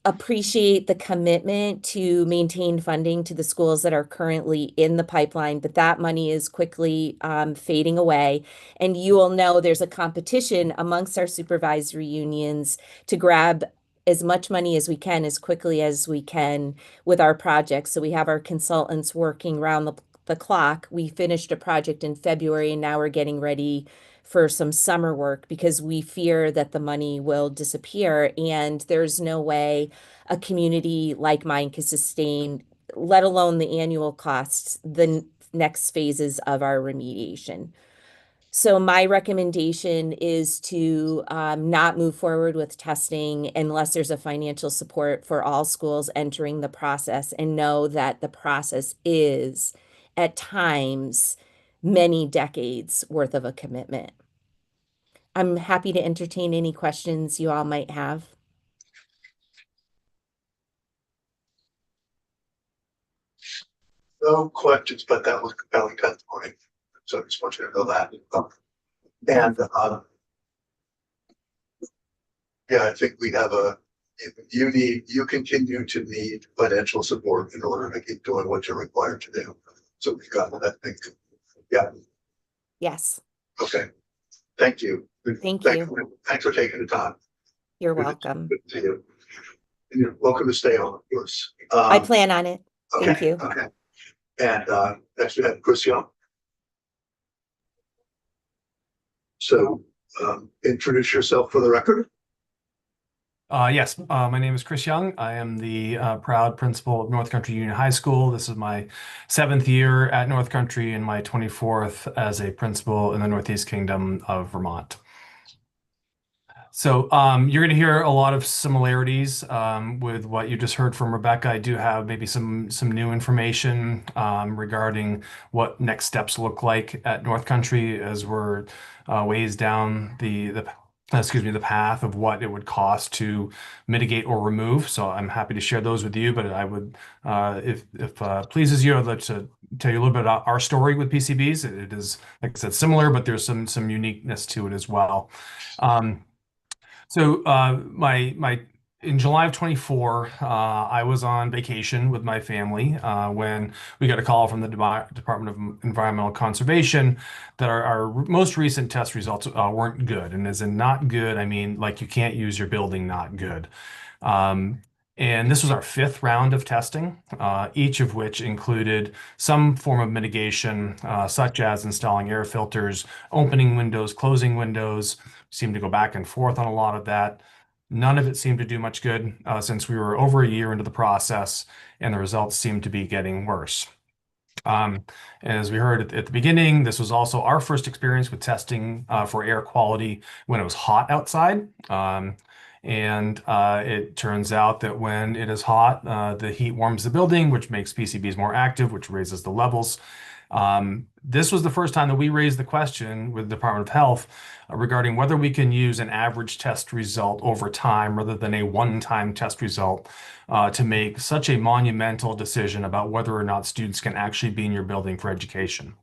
appreciate the commitment to maintain funding to the schools that are currently in the pipeline, but that money is quickly fading away. And you will know there's a competition amongst our supervisory unions to grab as much money as we can, as quickly as we can with our projects. So we have our consultants working around the clock. We finished a project in February, and now we're getting ready for some summer work because we fear that the money will disappear, and there's no way a community like mine can sustain, let alone the annual costs, the next phases of our remediation. So my recommendation is to not move forward with testing unless there's a financial support for all schools entering the process, and know that the process is at times many decades worth of a commitment. I'm happy to entertain any questions you all might have. No questions, but that was compelling testimony. So I just want you to know that. And yeah, I think we have you continue to need financial support in order to keep doing what you're required to do. So we've got that thing. Yeah. Yes. Okay. Thank you. Thank you. Thanks for taking the time. You're welcome. Good to see you. And you're welcome to stay on, of course. I plan on it. Thank you. Okay. And next we have Chris Young. So introduce yourself for the record. Yes, my name is Chris Young. I am the proud principal of North Country Union High School. This is my 7th year at North Country and my 24th as a principal in the Northeast Kingdom of Vermont. So you're going to hear a lot of similarities with what you just heard from Rebecca. I do have maybe some new information regarding what next steps look like at North Country as we're ways down the the path of what it would cost to mitigate or remove. So I'm happy to share those with you, but I would, if pleases you, I'd like to tell you a little bit about our story with PCBs. It is, like I said, similar, but there's some uniqueness to it as well. In July of 24, I was on vacation with my family when we got a call from the Department of Environmental Conservation that our most recent test results weren't good. And as in not good, I mean like you can't use your building, not good. And this was our 5th round of testing, each of which included some form of mitigation, such as installing air filters, opening windows, closing windows. Seemed to go back and forth on a lot of that. None of it seemed to do much good since we were over a year into the process, and the results seemed to be getting worse. As we heard at the beginning, this was also our first experience with testing for air quality when it was hot outside. It turns out that when it is hot, the heat warms the building, which makes PCBs more active, which raises the levels. This was the first time that we raised the question with the Department of Health regarding whether we can use an average test result over time rather than a one-time test result to make such a monumental decision about whether or not students can actually be in your building for education.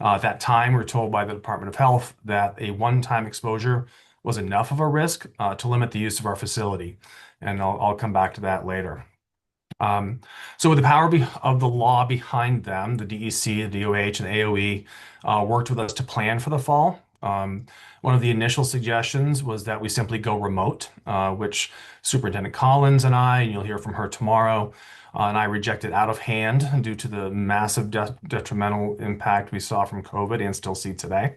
At that time, we were told by the Department of Health that a one-time exposure was enough of a risk to limit the use of our facility. And I'll come back to that later. So with the power of the law behind them, the DEC, the DOH, and the AOE worked with us to plan for the fall. One of the initial suggestions was that we simply go remote, which Superintendent Collins and I, and you'll hear from her tomorrow, and I rejected out of hand due to the massive detrimental impact we saw from COVID and still see today.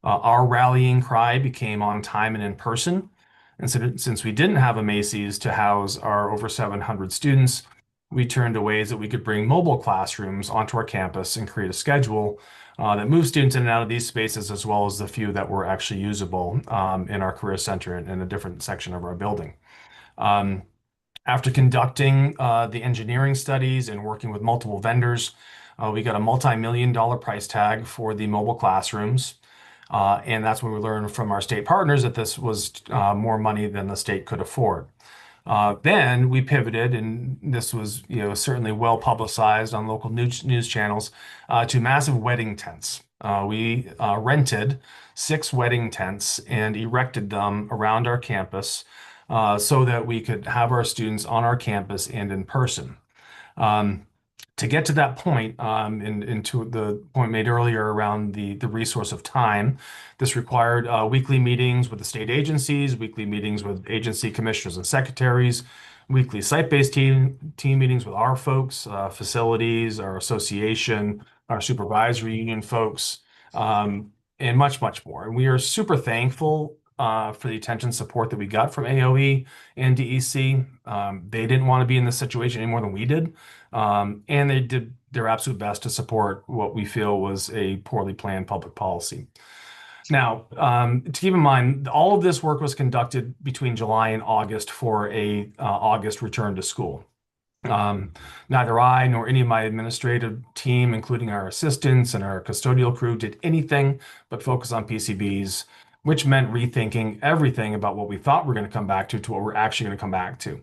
Our rallying cry became on time and in person. And since we didn't have a Macy's to house our over 700 students, we turned to ways that we could bring mobile classrooms onto our campus and create a schedule that moves students in and out of these spaces, as well as the few that were actually usable in our career center in a different section of our building. After conducting the engineering studies and working with multiple vendors, we got a multi-million-dollar price tag for the mobile classrooms. And that's when we learned from our state partners that this was more money than the state could afford. Then we pivoted, and this was certainly well publicized on local news channels, to massive wedding tents. We rented 6 wedding tents and erected them around our campus so that we could have our students on our campus and in person. To get to that point, and to the point made earlier around the resource of time, this required weekly meetings with the state agencies, weekly meetings with agency commissioners and secretaries, weekly site-based team meetings with our folks, facilities, our association, our supervisory union folks, and much, much more. And we are super thankful for the attention and support that we got from AOE and DEC. They didn't want to be in this situation any more than we did. And they did their absolute best to support what we feel was a poorly planned public policy. Now, to keep in mind, all of this work was conducted between July and August for a August return to school. Neither I nor any of my administrative team, including our assistants and our custodial crew, did anything but focus on PCBs, which meant rethinking everything about what we thought we were going to come back to what we're actually going to come back to.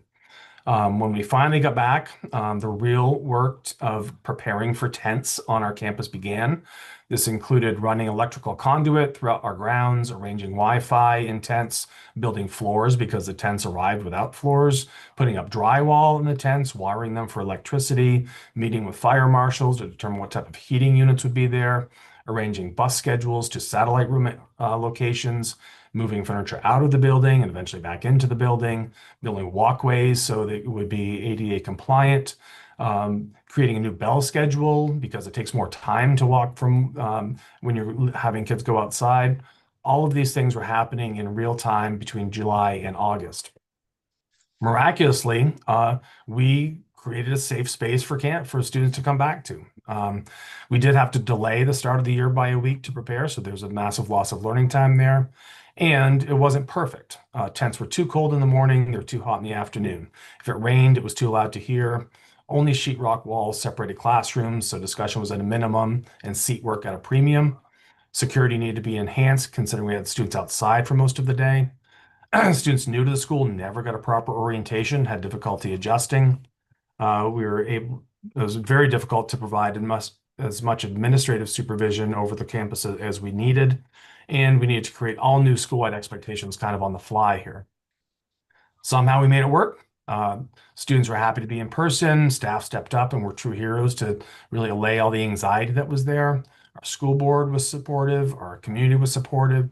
When we finally got back, the real work of preparing for tents on our campus began. This included running electrical conduit throughout our grounds, arranging Wi-Fi in tents, building floors because the tents arrived without floors, putting up drywall in the tents, wiring them for electricity, meeting with fire marshals to determine what type of heating units would be there, arranging bus schedules to satellite room locations, moving furniture out of the building and eventually back into the building, building walkways so that it would be ADA compliant, creating a new bell schedule because it takes more time to walk from when you're having kids go outside. All of these things were happening in real time between July and August. Miraculously, we created a safe space for students to come back to. We did have to delay the start of the year by a week to prepare, so there's a massive loss of learning time there. And it wasn't perfect. Tents were too cold in the morning, they were too hot in the afternoon. If it rained, it was too loud to hear. Only sheetrock walls separated classrooms, so discussion was at a minimum and seat work at a premium. Security needed to be enhanced, considering we had students outside for most of the day. Students new to the school never got a proper orientation, had difficulty adjusting. It was very difficult to provide as much administrative supervision over the campus as we needed. And we needed to create all new school-wide expectations kind of on the fly here. Somehow we made it work. Students were happy to be in person. Staff stepped up and were true heroes to really allay all the anxiety that was there. Our school board was supportive. Our community was supportive.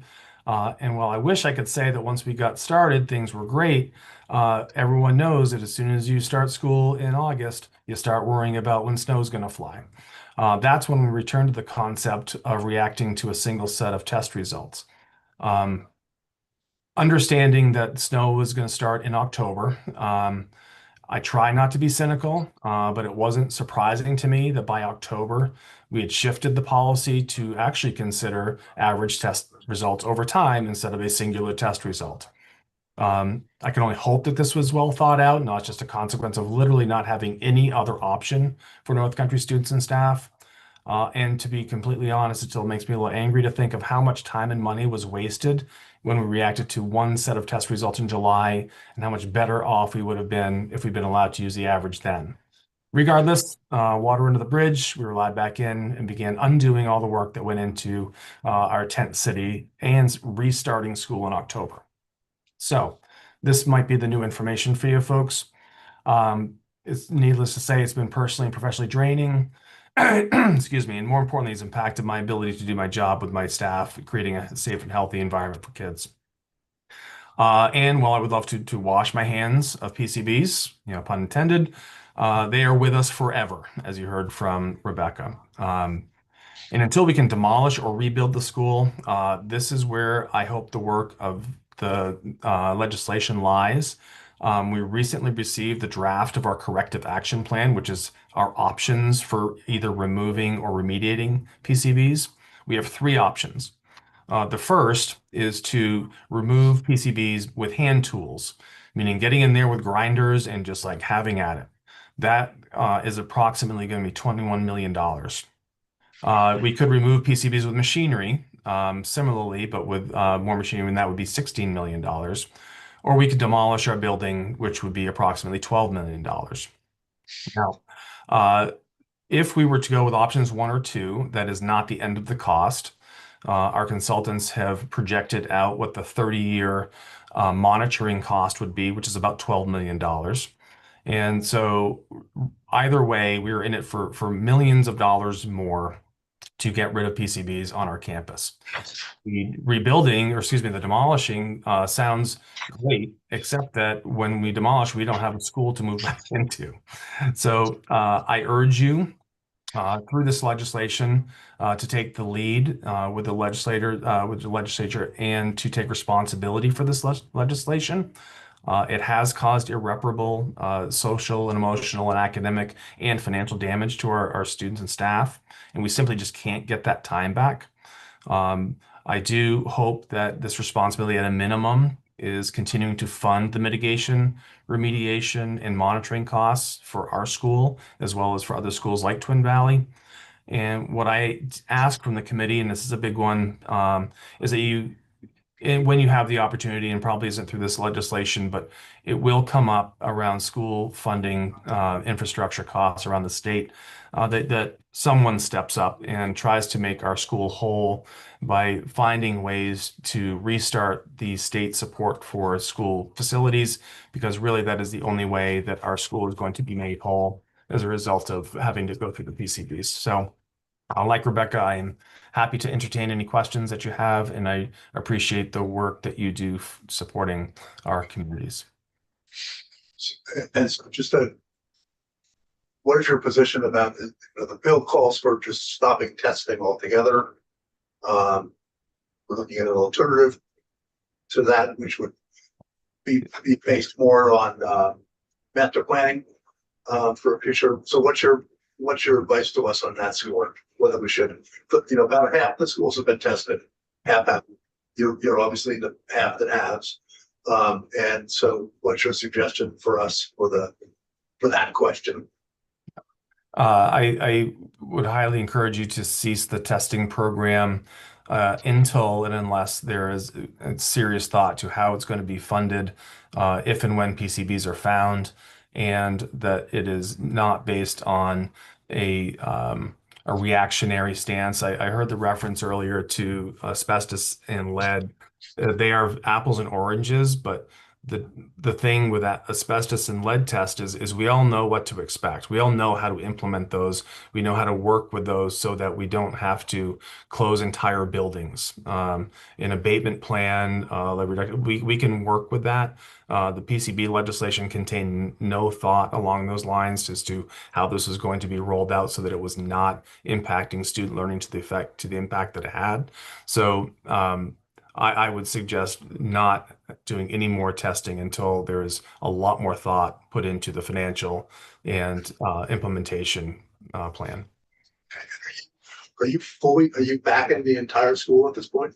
And while I wish I could say that once we got started, things were great, everyone knows that as soon as you start school in August, you start worrying about when snow's going to fly. That's when we returned to the concept of reacting to a single set of test results. Understanding that snow was going to start in October, I try not to be cynical, but it wasn't surprising to me that by October, we had shifted the policy to actually consider average test results over time instead of a singular test result. I can only hope that this was well thought out, not just a consequence of literally not having any other option for North Country students and staff. And to be completely honest, it still makes me a little angry to think of how much time and money was wasted when we reacted to one set of test results in July and how much better off we would have been if we'd been allowed to use the average then. Regardless, water under the bridge, we were allowed back in and began undoing all the work that went into our tent city and restarting school in October. So this might be the new information for you folks. It's needless to say, it's been personally and professionally draining. Excuse me, and more importantly, it's impacted my ability to do my job with my staff, creating a safe and healthy environment for kids. And while I would love to wash my hands of PCBs, pun intended, they are with us forever, as you heard from Rebecca. And until we can demolish or rebuild the school, this is where I hope the work of the legislation lies. We recently received the draft of our corrective action plan, which is our options for either removing or remediating PCBs. We have 3 options. The first is to remove PCBs with hand tools, meaning getting in there with grinders and just like having at it. That is approximately going to be $21 million. We could remove PCBs with machinery, similarly, but with more machinery, and that would be $16 million. Or we could demolish our building, which would be approximately $12 million. Now, if we were to go with options 1 or 2, that is not the end of the cost. Our consultants have projected out what the 30-year monitoring cost would be, which is about $12 million. And so either way, we're in it for millions of dollars more to get rid of PCBs on our campus. The demolishing sounds great, except that when we demolish, we don't have a school to move back into. So I urge you through this legislation to take the lead with the legislature and to take responsibility for this legislation. It has caused irreparable social and emotional and academic and financial damage to our students and staff, and we simply just can't get that time back. I do hope that this responsibility at a minimum is continuing to fund the mitigation, remediation, and monitoring costs for our school, as well as for other schools like Twin Valley. And what I ask from the committee, and this is a big one, is that when you have the opportunity, and probably isn't through this legislation, but it will come up around school funding, infrastructure costs around the state, that someone steps up and tries to make our school whole by finding ways to restart the state support for school facilities, because really that is the only way that our school is going to be made whole as a result of having to go through the PCBs. So like Rebecca, I'm happy to entertain any questions that you have, and I appreciate the work that you do supporting our communities. And so what is your position about the bill calls for just stopping testing altogether? We're looking at an alternative to that, which would be based more on master planning for a future. So what's your advice to us on that score? Whether we should, about half the schools have been tested, half haven't. You're obviously the half that has. And so what's your suggestion for us for that question? I would highly encourage you to cease the testing program until and unless there is a serious thought to how it's going to be funded, if and when PCBs are found, and that it is not based on a reactionary stance. I heard the reference earlier to asbestos and lead. They are apples and oranges, but the thing with that asbestos and lead test is we all know what to expect. We all know how to implement those. We know how to work with those so that we don't have to close entire buildings. An abatement plan, we can work with that. The PCB legislation contained no thought along those lines as to how this was going to be rolled out so that it was not impacting student learning to the impact that it had. So I would suggest not doing any more testing until there is a lot more thought put into the financial and implementation plan. Are you back in the entire school at this point?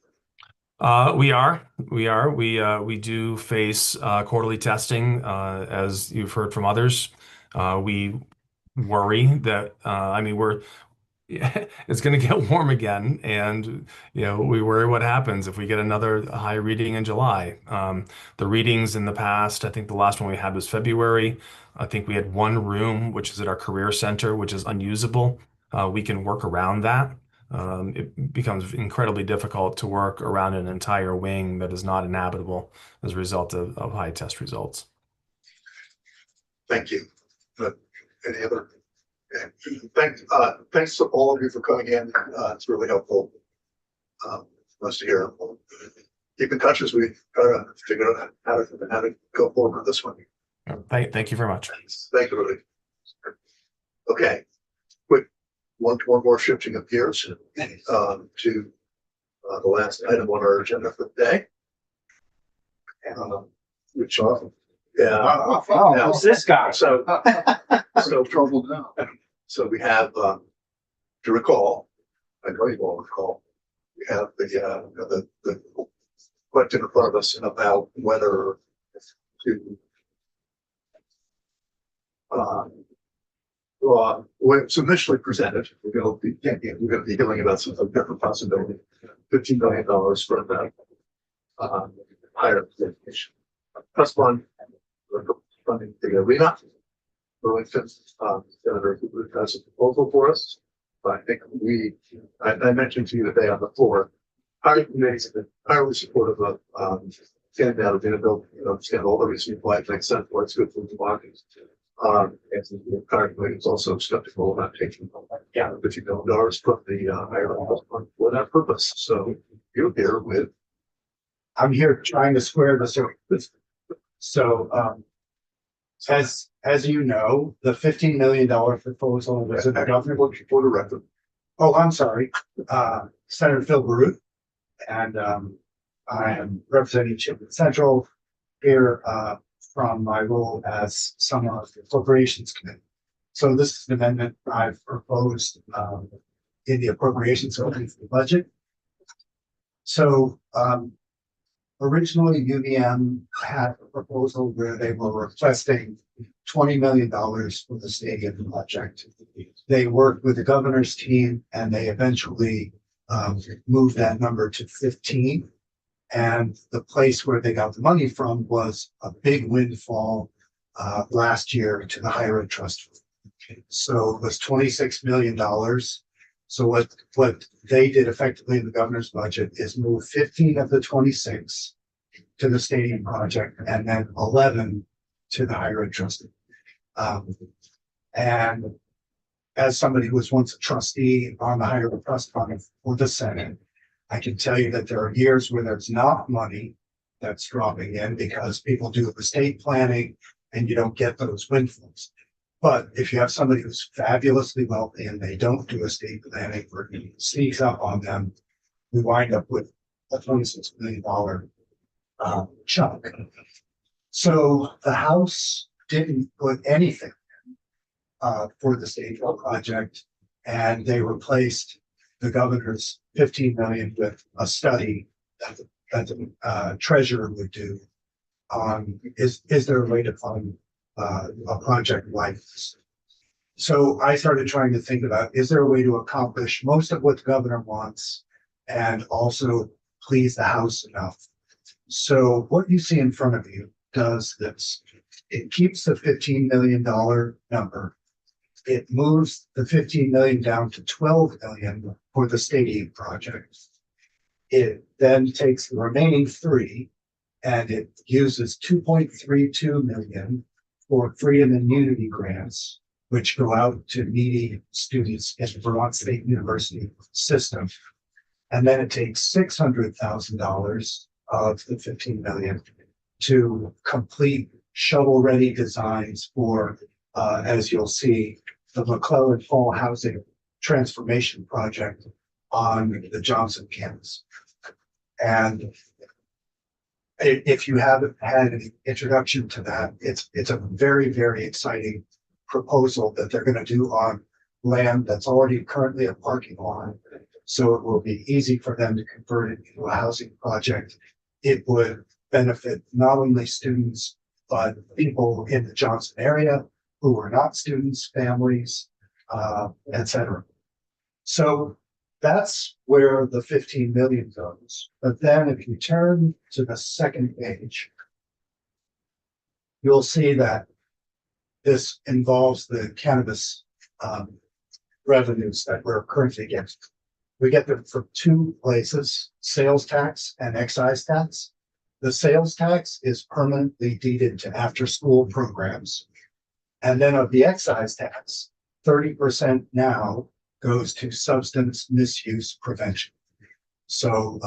We are. We do face quarterly testing, as you've heard from others. We worry that, it's going to get warm again, and we worry what happens if we get another high reading in July. The readings in the past, I think the last one we had was February. I think we had one room, which is at our career center, which is unusable. We can work around that. It becomes incredibly difficult to work around an entire wing that is not inhabitable as a result of high test results. Thank you. Any other? Thanks to all of you for coming in. It's really helpful for us to hear. Keep in touch as we try to figure out how to go forward with this one. Thank you very much. Thank you, Rudy. Okay, quick one more shifting of gears to the last item on our agenda for the day. Which Who's this guy? So Trouble now. So we have, to recall, I know you all recall, we have the question in front of us about whether to when it's initially presented, we're going to be dealing about some different possibility. $15 million from the higher education trust fund, funding the arena. Burlington, Senator Hoover has a proposal for us. But I think I mentioned to you today on the floor, highly supportive of getting that arena built, understand all the reasons why it makes sense, why it's good for the market. And the current committee is also skeptical about taking $50 million from the higher fund for that purpose. So you're here with. I'm here trying to square this. So, as you know, the $15 million proposal was in the governor. For the record. Oh, I'm sorry. Senator Phil Baruch, and I am representing Chipman Central here from my role as someone of the Appropriations Committee. So this is an amendment I've proposed in the appropriations committee for the budget. So originally UVM had a proposal where they were requesting $20 million for the stadium project. They worked with the governor's team and they eventually moved that number to 15. And the place where they got the money from was a big windfall last year to the higher ed trust. So it was $26 million. So what they did effectively in the governor's budget is move 15 of the 26 to the stadium project and then 11 to the higher ed trust. And as somebody who was once a trustee on the higher ed trust fund for the Senate, I can tell you that there are years where there's not money that's dropping in because people do estate planning and you don't get those windfalls. But if you have somebody who's fabulously wealthy and they don't do estate planning or it sneaks up on them, we wind up with a $26 million chunk. So the House didn't put anything for the statewide project, and they replaced the governor's 15 million with a study that the treasurer would do on is there a way to fund a project like this. So I started trying to think about, is there a way to accomplish most of what the governor wants and also please the House enough. So what you see in front of you does this. It keeps the $15 million number. It moves the 15 million down to 12 million for the stadium project. It then takes the remaining 3 and it uses 2.32 million for freedom and unity grants, which go out to needy students in the Vermont State University system. And then it takes $600,000 of the 15 million to complete shovel-ready designs for, as you'll see, the McClellan Fall Housing Transformation Project on the Johnson campus. And if you haven't had an introduction to that, it's a very, very exciting proposal that they're going to do on land that's already currently a parking lot. So it will be easy for them to convert it into a housing project. It would benefit not only students, but people in the Johnson area who are not students, families, etc. So that's where the 15 million goes. But then if you turn to the second page, you'll see that this involves the cannabis revenues that we're currently getting. We get them from 2 places, sales tax and excise tax. The sales tax is permanently deeded to after-school programs. And then of the excise tax, 30% now goes to substance misuse prevention. So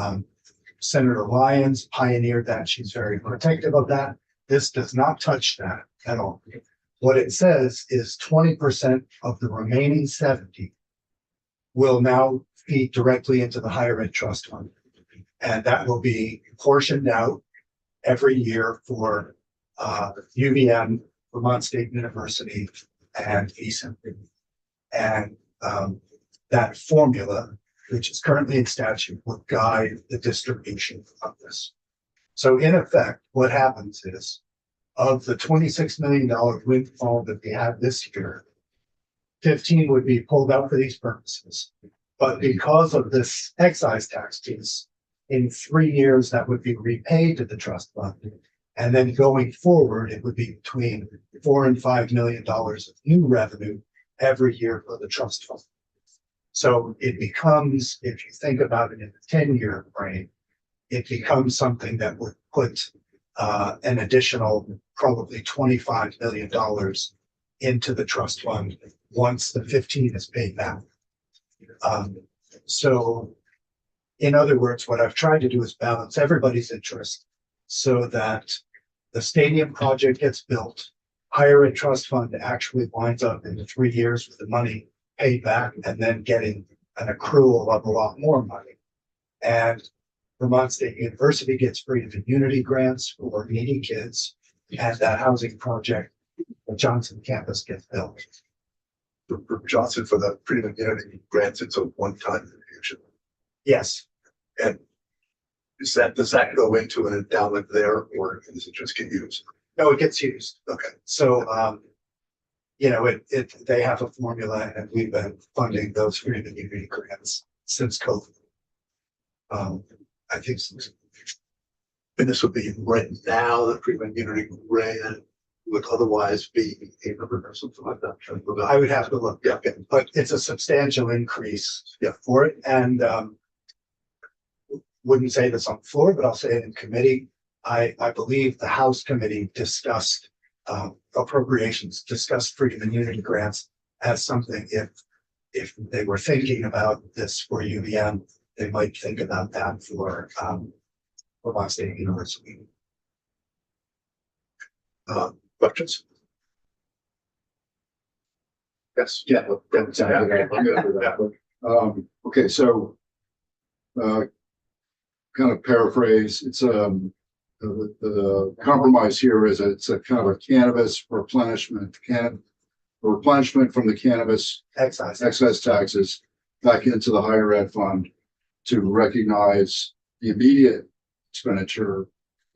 Senator Lyons pioneered that. She's very protective of that. This does not touch that at all. What it says is 20% of the remaining 70 will now feed directly into the higher ed trust fund. And that will be portioned out every year for UVM, Vermont State University, and ESIM. And that formula, which is currently in statute, will guide the distribution of this. So in effect, what happens is, of the $26 million windfall that we have this year, 15 would be pulled out for these purposes. But because of this excise tax piece, in 3 years, that would be repaid to the trust fund. And then going forward, it would be between $4 and $5 million of new revenue every year for the trust fund. So it becomes, if you think about it in a 10-year frame, it becomes something that would put an additional probably $25 million into the trust fund once the 15 is paid back. So in other words, what I've tried to do is balance everybody's interest so that the stadium project gets built, higher ed trust fund actually winds up in 3 years with the money paid back and then getting an accrual of a lot more money. And Vermont State University gets freedom and unity grants for needy kids, and that housing project, the Johnson campus, gets built. For Johnson, for the freedom and unity grants, it's a one-time infusion. Yes, And does that go into an endowment there, or does it just get used? no, it gets used. Okay. So, they have a formula and we've been funding those freedom and unity grants since COVID. I think so. And this would be right now, the freedom and unity grant would otherwise be $800 or something like that. I would have to look, Yeah, okay. but it's a substantial increase for it. And wouldn't say this on the floor, but I'll say it in committee. I believe the House committee discussed appropriations, discussed freedom and unity grants as something if they were thinking about this for UVM, they might think about that for Vermont State University. Questions? Yes. Yeah. Okay, so kind of paraphrase, it's the compromise here is it's a kind of a cannabis replenishment, replenishment from the cannabis excise taxes back into the higher ed fund to recognize the immediate expenditure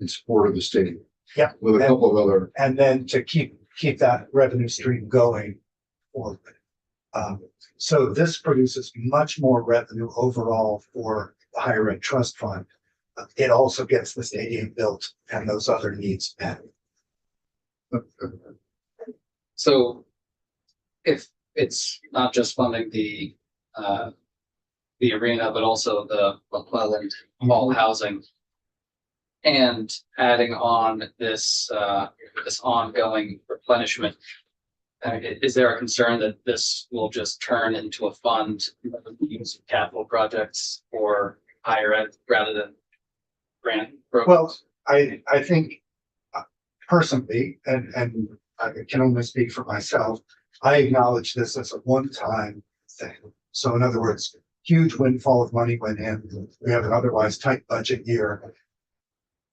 in support of the stadium. Yeah. With a couple of other. And then to keep that revenue stream going forward. So this produces much more revenue overall for the higher ed trust fund, it also gets the stadium built and those other needs met. So if it's not just funding the arena, but also the McClelland Hall housing and adding on this, this ongoing replenishment, is there a concern that this will just turn into a fund used for capital projects or higher ed rather than grant programs? Well, I think personally, and I can only speak for myself, I acknowledge this as a one-time thing. So in other words, huge windfall of money went in. We have an otherwise tight budget year.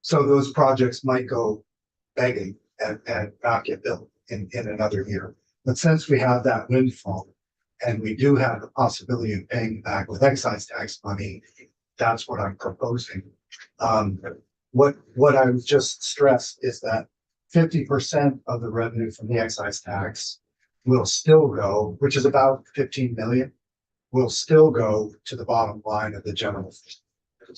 So those projects might go begging and not get built in another year. But since we have that windfall and we do have the possibility of paying back with excise tax money, that's what I'm proposing. What I would just stress is that 50% of the revenue from the excise tax will still go, which is about 15 million, will still go to the bottom line of the general fund.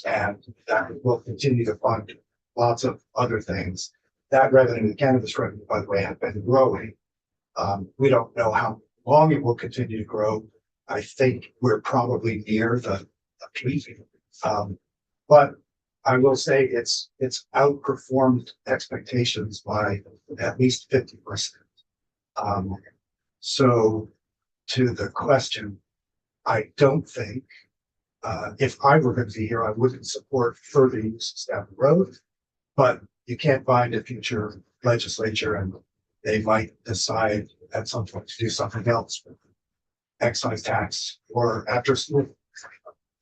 And that will continue to fund lots of other things. That revenue, the cannabis revenue, by the way, has been growing. We don't know how long it will continue to grow. I think we're probably near the peak. But I will say it's outperformed expectations by at least 50%. So to the question, I don't think, if I were going to be here, I wouldn't support further uses down the road, but you can't bind a future legislature and they might decide at some point to do something else with excise tax or after school.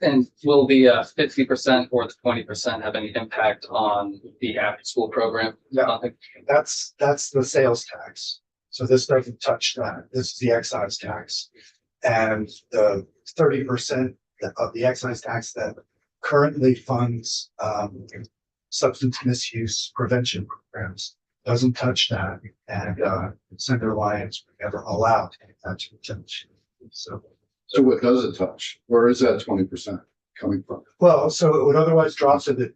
And will the 50% or the 20% have any impact on the after school program? No. Nothing. That's the sales tax. So this doesn't touch that. This is the excise tax. And the 30% of the excise tax that currently funds substance misuse prevention programs doesn't touch that. And Senator Lyons would never allow that to touch. So what does it touch? Where is that 20% coming from? Well, so it would otherwise drop to the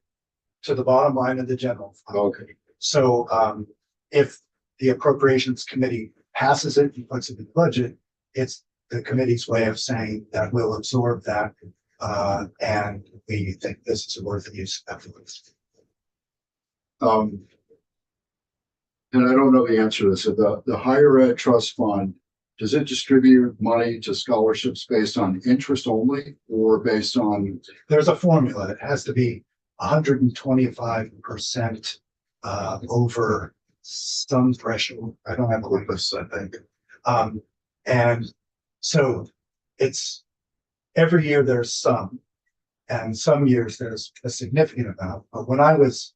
bottom line of the general fund. Okay. So if the appropriations committee passes it and puts it in the budget, it's the committee's way of saying that we'll absorb that and we think this is a worthy use of funds. And I don't know the answer to this. So the higher ed trust fund, does it distribute money to scholarships based on interest only or based on? There's a formula. It has to be 125% over some threshold. I don't have a list, I think. And so it's every year there's some, and some years there's a significant amount. But when I was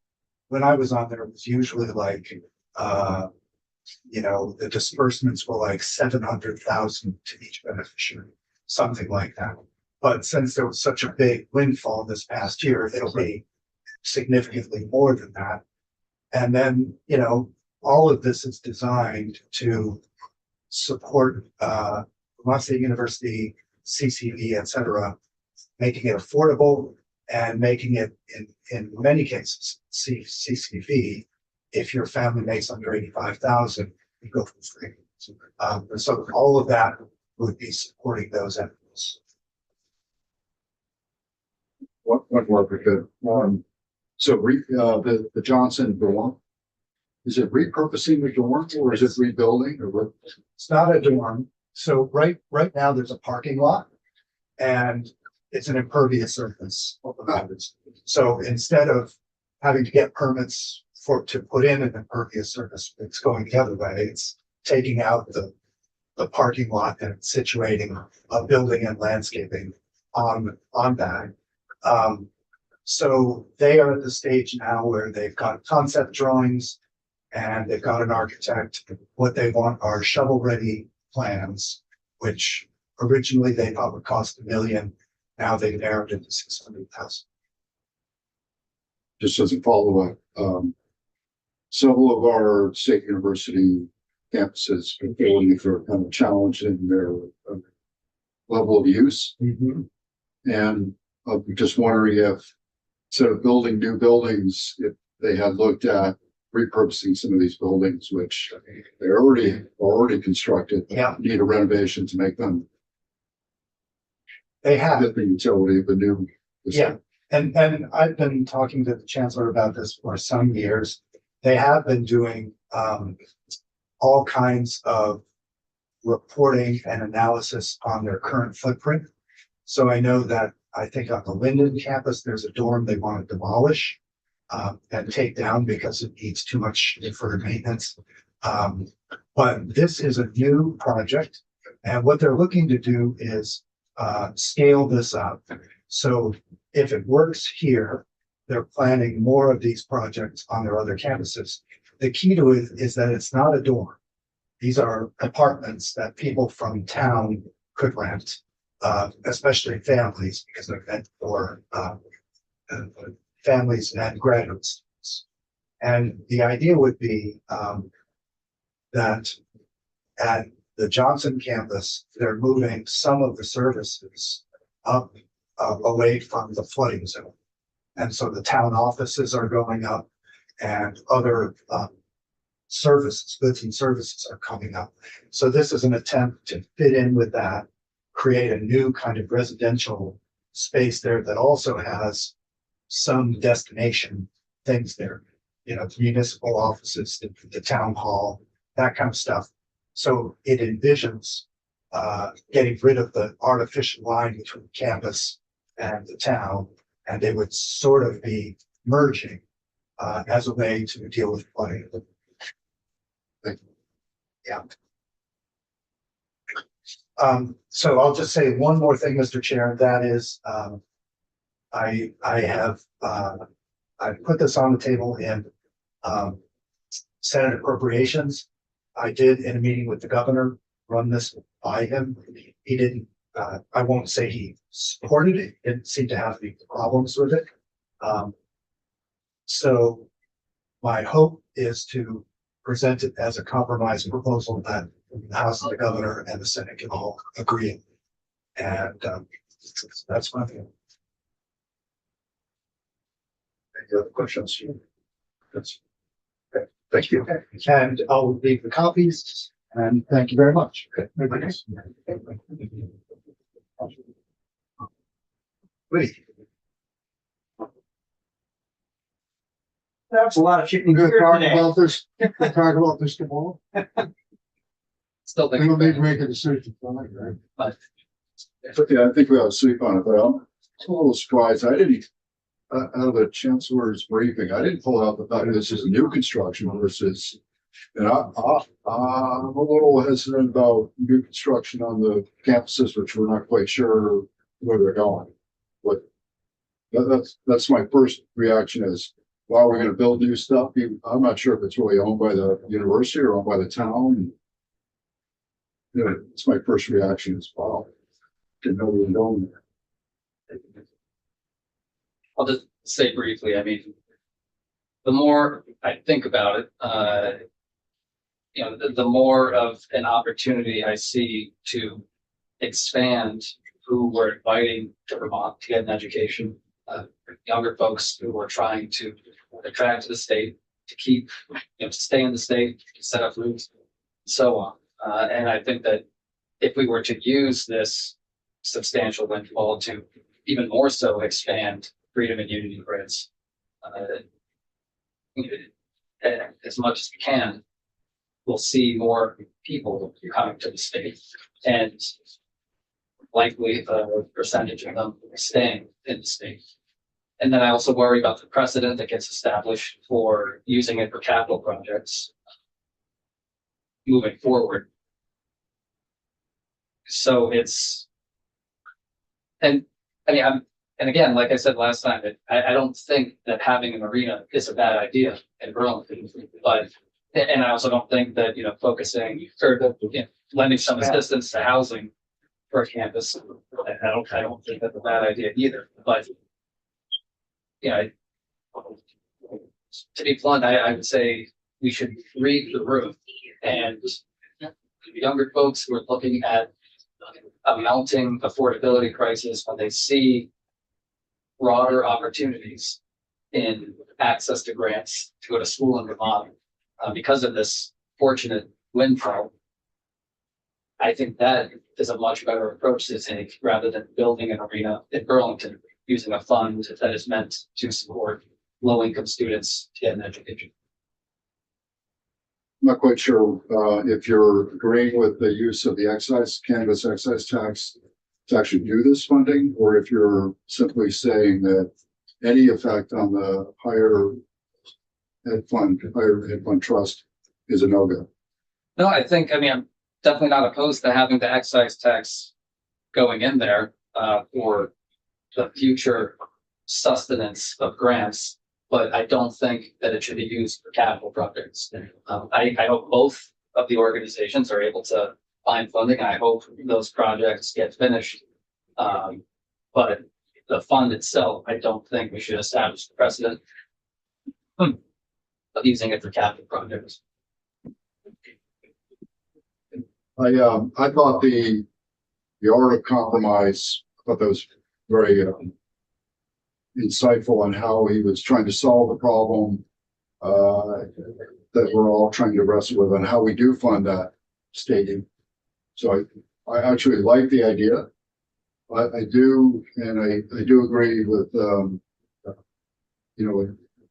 on there, it was usually like, the disbursements were like 700,000 to each beneficiary, something like that. But since there was such a big windfall this past year, it'll be significantly more than that. And then, all of this is designed to support Vermont State University, CCV, et cetera, making it affordable and making it in many cases, CCV, if your family makes under 85,000, you go for free. So all of that would be supporting those efforts. One more if we could. So the Johnson dorm, is it repurposing the dorm or is it rebuilding or what? It's not a dorm. So right now there's a parking lot and it's an impervious surface. So instead of having to get permits to put in an impervious surface, it's going the other way. It's taking out the parking lot and situating a building and landscaping on that. So they are at the stage now where they've got concept drawings and they've got an architect. What they want are shovel-ready plans, which originally they thought would cost $1 million. Now they've narrowed it to 600,000. Just as a follow-up, several of our state university campuses are going through kind of challenge in their level of use. Mm-hmm. And I'm just wondering if instead of building new buildings, if they had looked at repurposing some of these buildings, which they're already constructed. Yeah. Need a renovation to make them They have. fit the utility of the new. Yeah. And I've been talking to the chancellor about this for some years. They have been doing all kinds of reporting and analysis on their current footprint. So I know that I think on the Linden campus, there's a dorm they want to demolish and take down because it needs too much deferred maintenance. But this is a new project, and what they're looking to do is scale this up. So if it works here, they're planning more of these projects on their other campuses. The key to it is that it's not a dorm. These are apartments that people from town could rent, especially families, because they're meant for families and graduate students. And the idea would be that at the Johnson campus, they're moving some of the services up away from the flooding zone. And so the town offices are going up and other services, goods and services are coming up. So this is an attempt to fit in with that, create a new kind of residential space there that also has some destination things there, you know, municipal offices, the town hall, that kind of stuff. So it envisions getting rid of the artificial line between campus and the town, and they would sort of be merging as a way to deal with flooding. Yeah. So I'll just say one more thing, Mr. Chair, and that is I put this on the table in Senate Appropriations. I did, in a meeting with the governor, run this by him. He didn't, I won't say he supported it, didn't seem to have any problems with it. So my hope is to present it as a compromise proposal that the House of the Governor and the Senate can all agree. And that's my view. Any other questions? That's okay. Thank you. And I'll leave the copies, and thank you very much. Wait, That's a lot of chicken We're here gonna talk today. about this, we'll talk about this tomorrow. Still We think. don't need to make a decision tonight, right? Yeah, I think we ought to sleep on it, but I'm a little surprised. I didn't, out of the chancellor's briefing, I didn't pull out the fact that this is new construction versus, and I'm a little hesitant about new construction on the campuses, which we're not quite sure where they're going. But that's my first reaction is, wow, we're gonna build new stuff. I'm not sure if it's really owned by the university or owned by the town. You know, it's my first reaction is, wow, didn't know we were going there. I'll just say briefly, I mean, the more I think about it, you know, the more of an opportunity I see to expand who we're inviting to Vermont to get an education. Younger folks who are trying to attract to the state, to keep, you know, to stay in the state, to set up roots, so on. And I think that if we were to use this substantial windfall to even more so expand freedom and unity grants, as much as we can, we'll see more people coming to the state, and likely a percentage of them staying in the state. And then I also worry about the precedent that gets established for using it for capital projects moving forward. So it's, and I mean, and again, like I said last time, I don't think that having an arena is a bad idea in Burlington, but, and I also don't think that, you know, focusing or, you know, lending some assistance to housing for a campus, I don't think that's a bad idea either, but you know, to be blunt, I would say we should read the room, and younger folks who are looking at a mounting affordability crisis, when they see broader opportunities in access to grants to go to school in Vermont because of this fortunate windfall. I think that is a much better approach to take rather than building an arena in Burlington using a fund that is meant to support low-income students to get an education. I'm not quite sure if you're agreeing with the use of the cannabis excise tax to actually do this funding, or if you're simply saying that any effect on the higher ed fund trust is a no-go. No, I mean, I'm definitely not opposed to having the excise tax going in there for the future sustenance of grants, but I don't think that it should be used for capital projects. I hope both of the organizations are able to find funding. I hope those projects get finished. But the fund itself, I don't think we should establish the precedent of using it for capital projects. I thought the art of compromise, I thought that was very insightful on how he was trying to solve the problem that we're all trying to wrestle with, and how we do fund that stadium. So I actually like the idea. I do, and I do agree with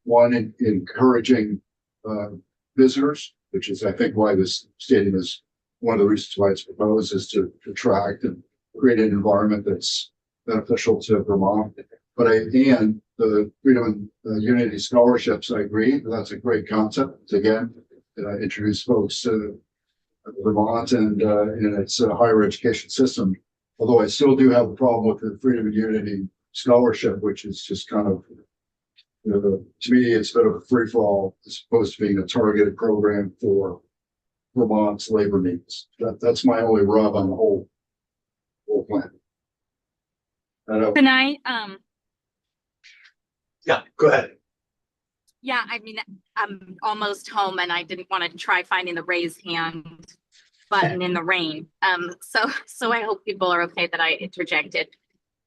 one, encouraging visitors, which is I think why this stadium is one of the reasons why it's proposed, is to attract and create an environment that's beneficial to Vermont. But and the Freedom and Unity scholarships, I agree, that's a great concept. Again, introduce folks to Vermont and its higher education system. Although I still do have a problem with the Freedom and Unity scholarship, which is just kind of, to me, it's a bit of a free for all as opposed to being a targeted program for Vermont's labor needs. That's my only rub on the whole plan. Can I, Yeah, go ahead. yeah, I mean, I'm almost home and I didn't want to try finding the raise hand button in the rain. So I hope people are okay that I interjected.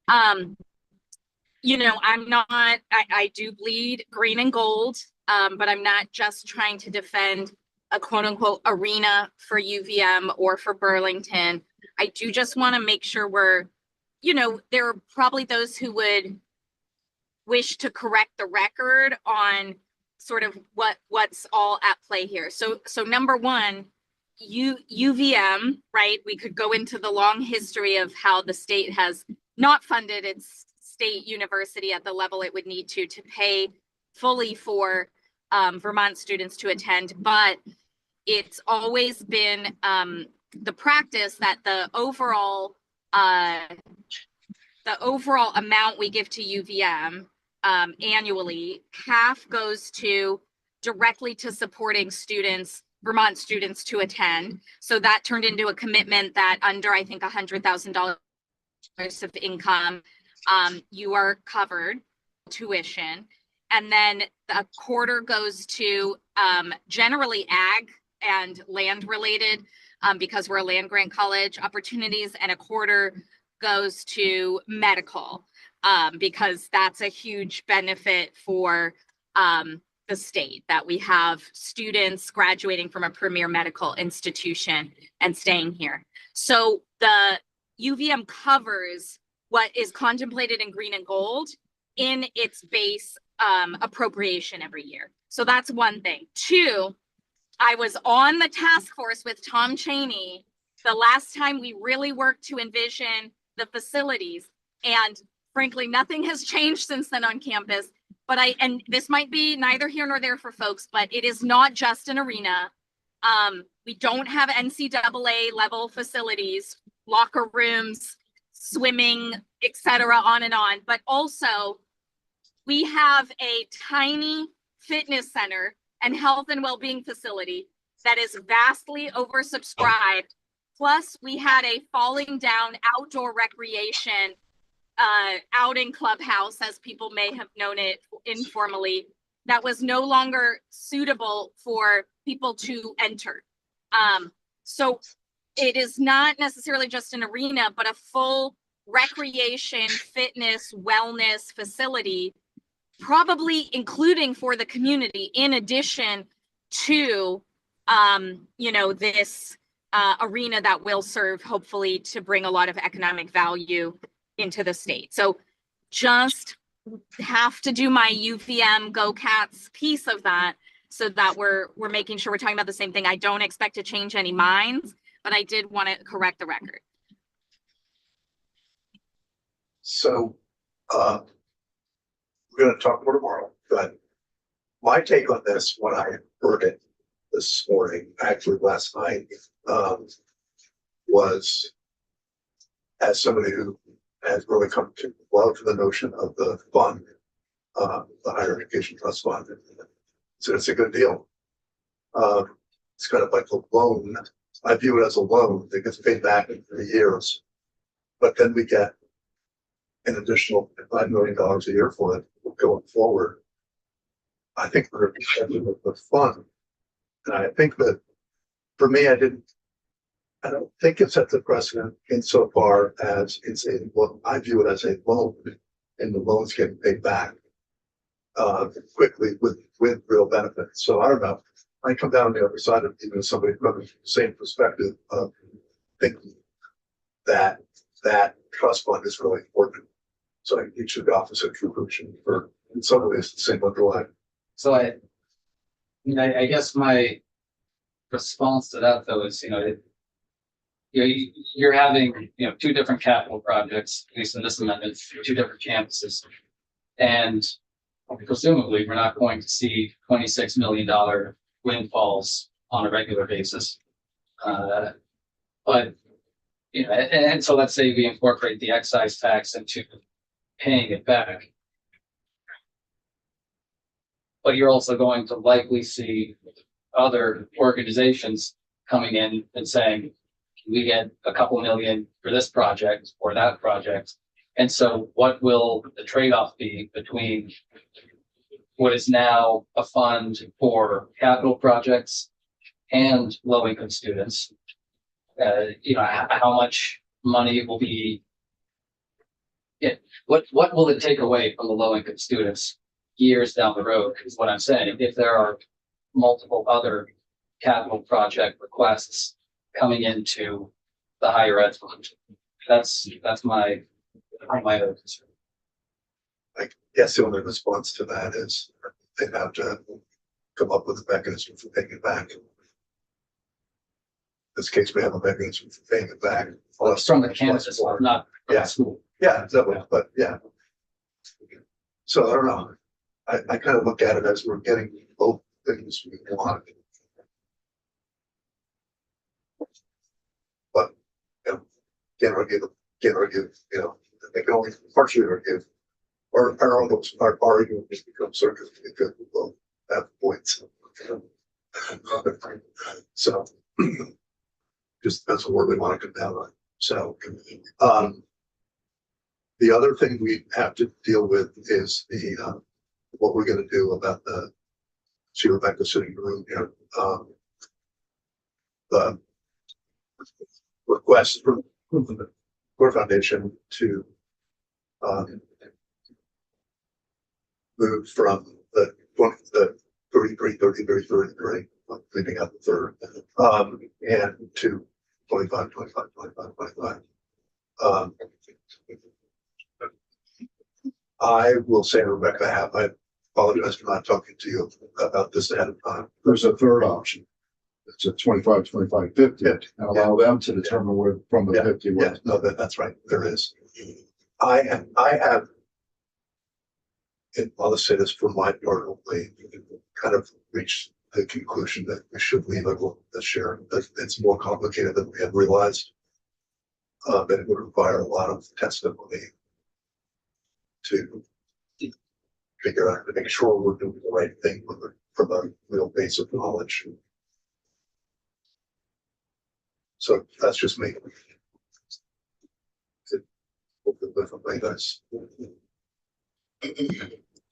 I'm not, I do bleed green and gold, but I'm not just trying to defend a quote unquote arena for UVM or for Burlington. I do just want to make sure there are probably those who would wish to correct the record on sort of what's all at play here. So number one, UVM, right? We could go into the long history of how the state has not funded its state university at the level it would need to pay fully for Vermont students to attend, but it's always been the practice that the overall amount we give to UVM annually, half goes directly to supporting Vermont students to attend. So that turned into a commitment that under, I think, $100,000 of income, you are covered tuition. And then a quarter goes to generally ag and land related, because we're a land grant college, opportunities, and a quarter goes to medical, because that's a huge benefit for the state, that we have students graduating from a premier medical institution and staying here. So the UVM covers what is contemplated in green and gold in its base appropriation every year. So that's one thing. Two, I was on the task force with Tom Cheney the last time we really worked to envision the facilities, and frankly, nothing has changed since then on campus. But and this might be neither here nor there for folks, but it is not just an arena. We don't have NCAA level facilities, locker rooms, swimming, etc., on and on. But also, we have a tiny fitness center and health and well-being facility that is vastly oversubscribed. Plus, we had a falling down outdoor recreation outing clubhouse, as people may have known it informally, that was no longer suitable for people to enter. So it is not necessarily just an arena, but a full recreation, fitness, wellness facility, probably including for the community, in addition to, this arena that will serve, hopefully, to bring a lot of economic value into the state. So just have to do my UVM Go Cats piece of that, so that we're making sure we're talking about the same thing. I don't expect to change any minds, but I did want to correct the record. So, we're gonna talk more tomorrow, but my take on this, when I heard it this morning, actually last night, was, as somebody who has really come to love the notion of the fund, the Higher Education Trust Fund, so it's a good deal. It's kind of like a loan. I view it as a loan that gets paid back in 3 years, but then we get an additional $5 million a year for it going forward. I think we're with the fund, and I think that for me, I don't think it sets a precedent insofar as I view it as a loan, and the loans get paid back quickly with real benefits. So I don't know. I come down on the other side of even somebody from the same perspective of thinking that trust fund is really important. So I think it should be opposite conclusion for, in some ways, the same underlying. So I guess my response to that, though, is, you're having, two different capital projects, at least in this amendment, two different campuses. And presumably, we're not going to see $26 million windfalls on a regular basis. But, and so let's say we incorporate the excise tax into paying it back. But you're also going to likely see other organizations coming in and saying, we get a couple million for this project or that project. And so what will the trade-off be between what is now a fund for capital projects and low-income students? How much money will be, what will it take away from the low-income students years down the road, is what I'm saying, if there are multiple other capital project requests coming into the higher ed fund. That's my other concern. I guess the only response to that is they have to come up with a mechanism for paying it back. In this case, we have a mechanism for paying it back. Well, it's from the campus, not from the school. Yeah, exactly. But yeah. So I don't know. I kind of look at it as we're getting both things we want. But can't argue, they can only partially argue, or almost our argument has become circular because we both have points. So just depends on where we want to come down on. So the other thing we have to deal with is the what we're going to do about the, see Rebecca sitting in the room here, the request from the Core Foundation to move from the 33, leaving out the third, and to 25. I will say, Rebecca, I apologize for not talking to you about this ahead of time. There's a third option. It's a 25, 50, and allow them to determine where from the 50. Yeah, no, that's right. There is. I have, and I'll say this for my part only, kind of reached the conclusion that we should leave it this year. That it's more complicated than we had realized. That it would require a lot of testimony to figure out, to make sure we're doing the right thing from a real base of knowledge. So that's just me.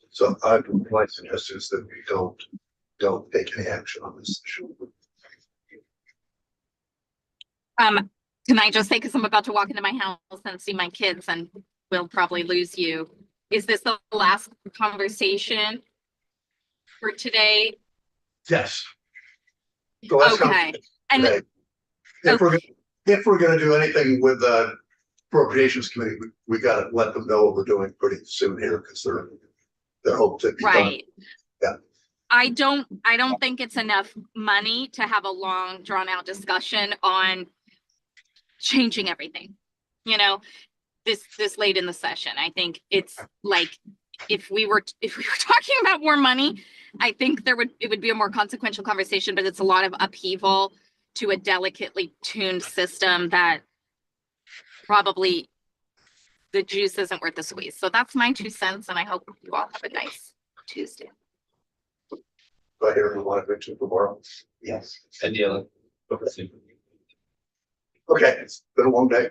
So my suggestion is that we don't take any action on this issue. Can I just say, because I'm about to walk into my house and see my kids and we'll probably lose you. Is this the last conversation for today? Yes. The last Okay. And today. If we're gonna do anything with the appropriations committee, we gotta let them know what we're doing pretty soon here, because they're hoping to be done. right. Yeah. I don't think it's enough money to have a long drawn out discussion on changing everything. You know, this late in the session. I think it's like if we were talking about more money, I think it would be a more consequential conversation, but it's a lot of upheaval to a delicately tuned system that probably the juice isn't worth the squeeze. So that's my 2 cents, and I hope you all have a nice Tuesday. But here we want to mention tomorrow. Yes. And dealing. Okay, it's been a long day.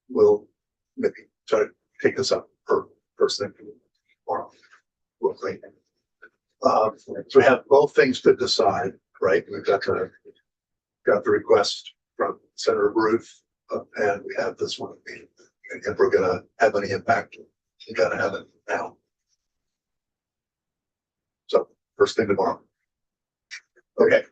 We'll maybe try to take this up for first thing tomorrow. Real quick. So we have both things to decide, right? We've got the request from Senator Ruth, and we have this one. And if we're gonna have any impact, we gotta have it now. So first thing tomorrow. Okay.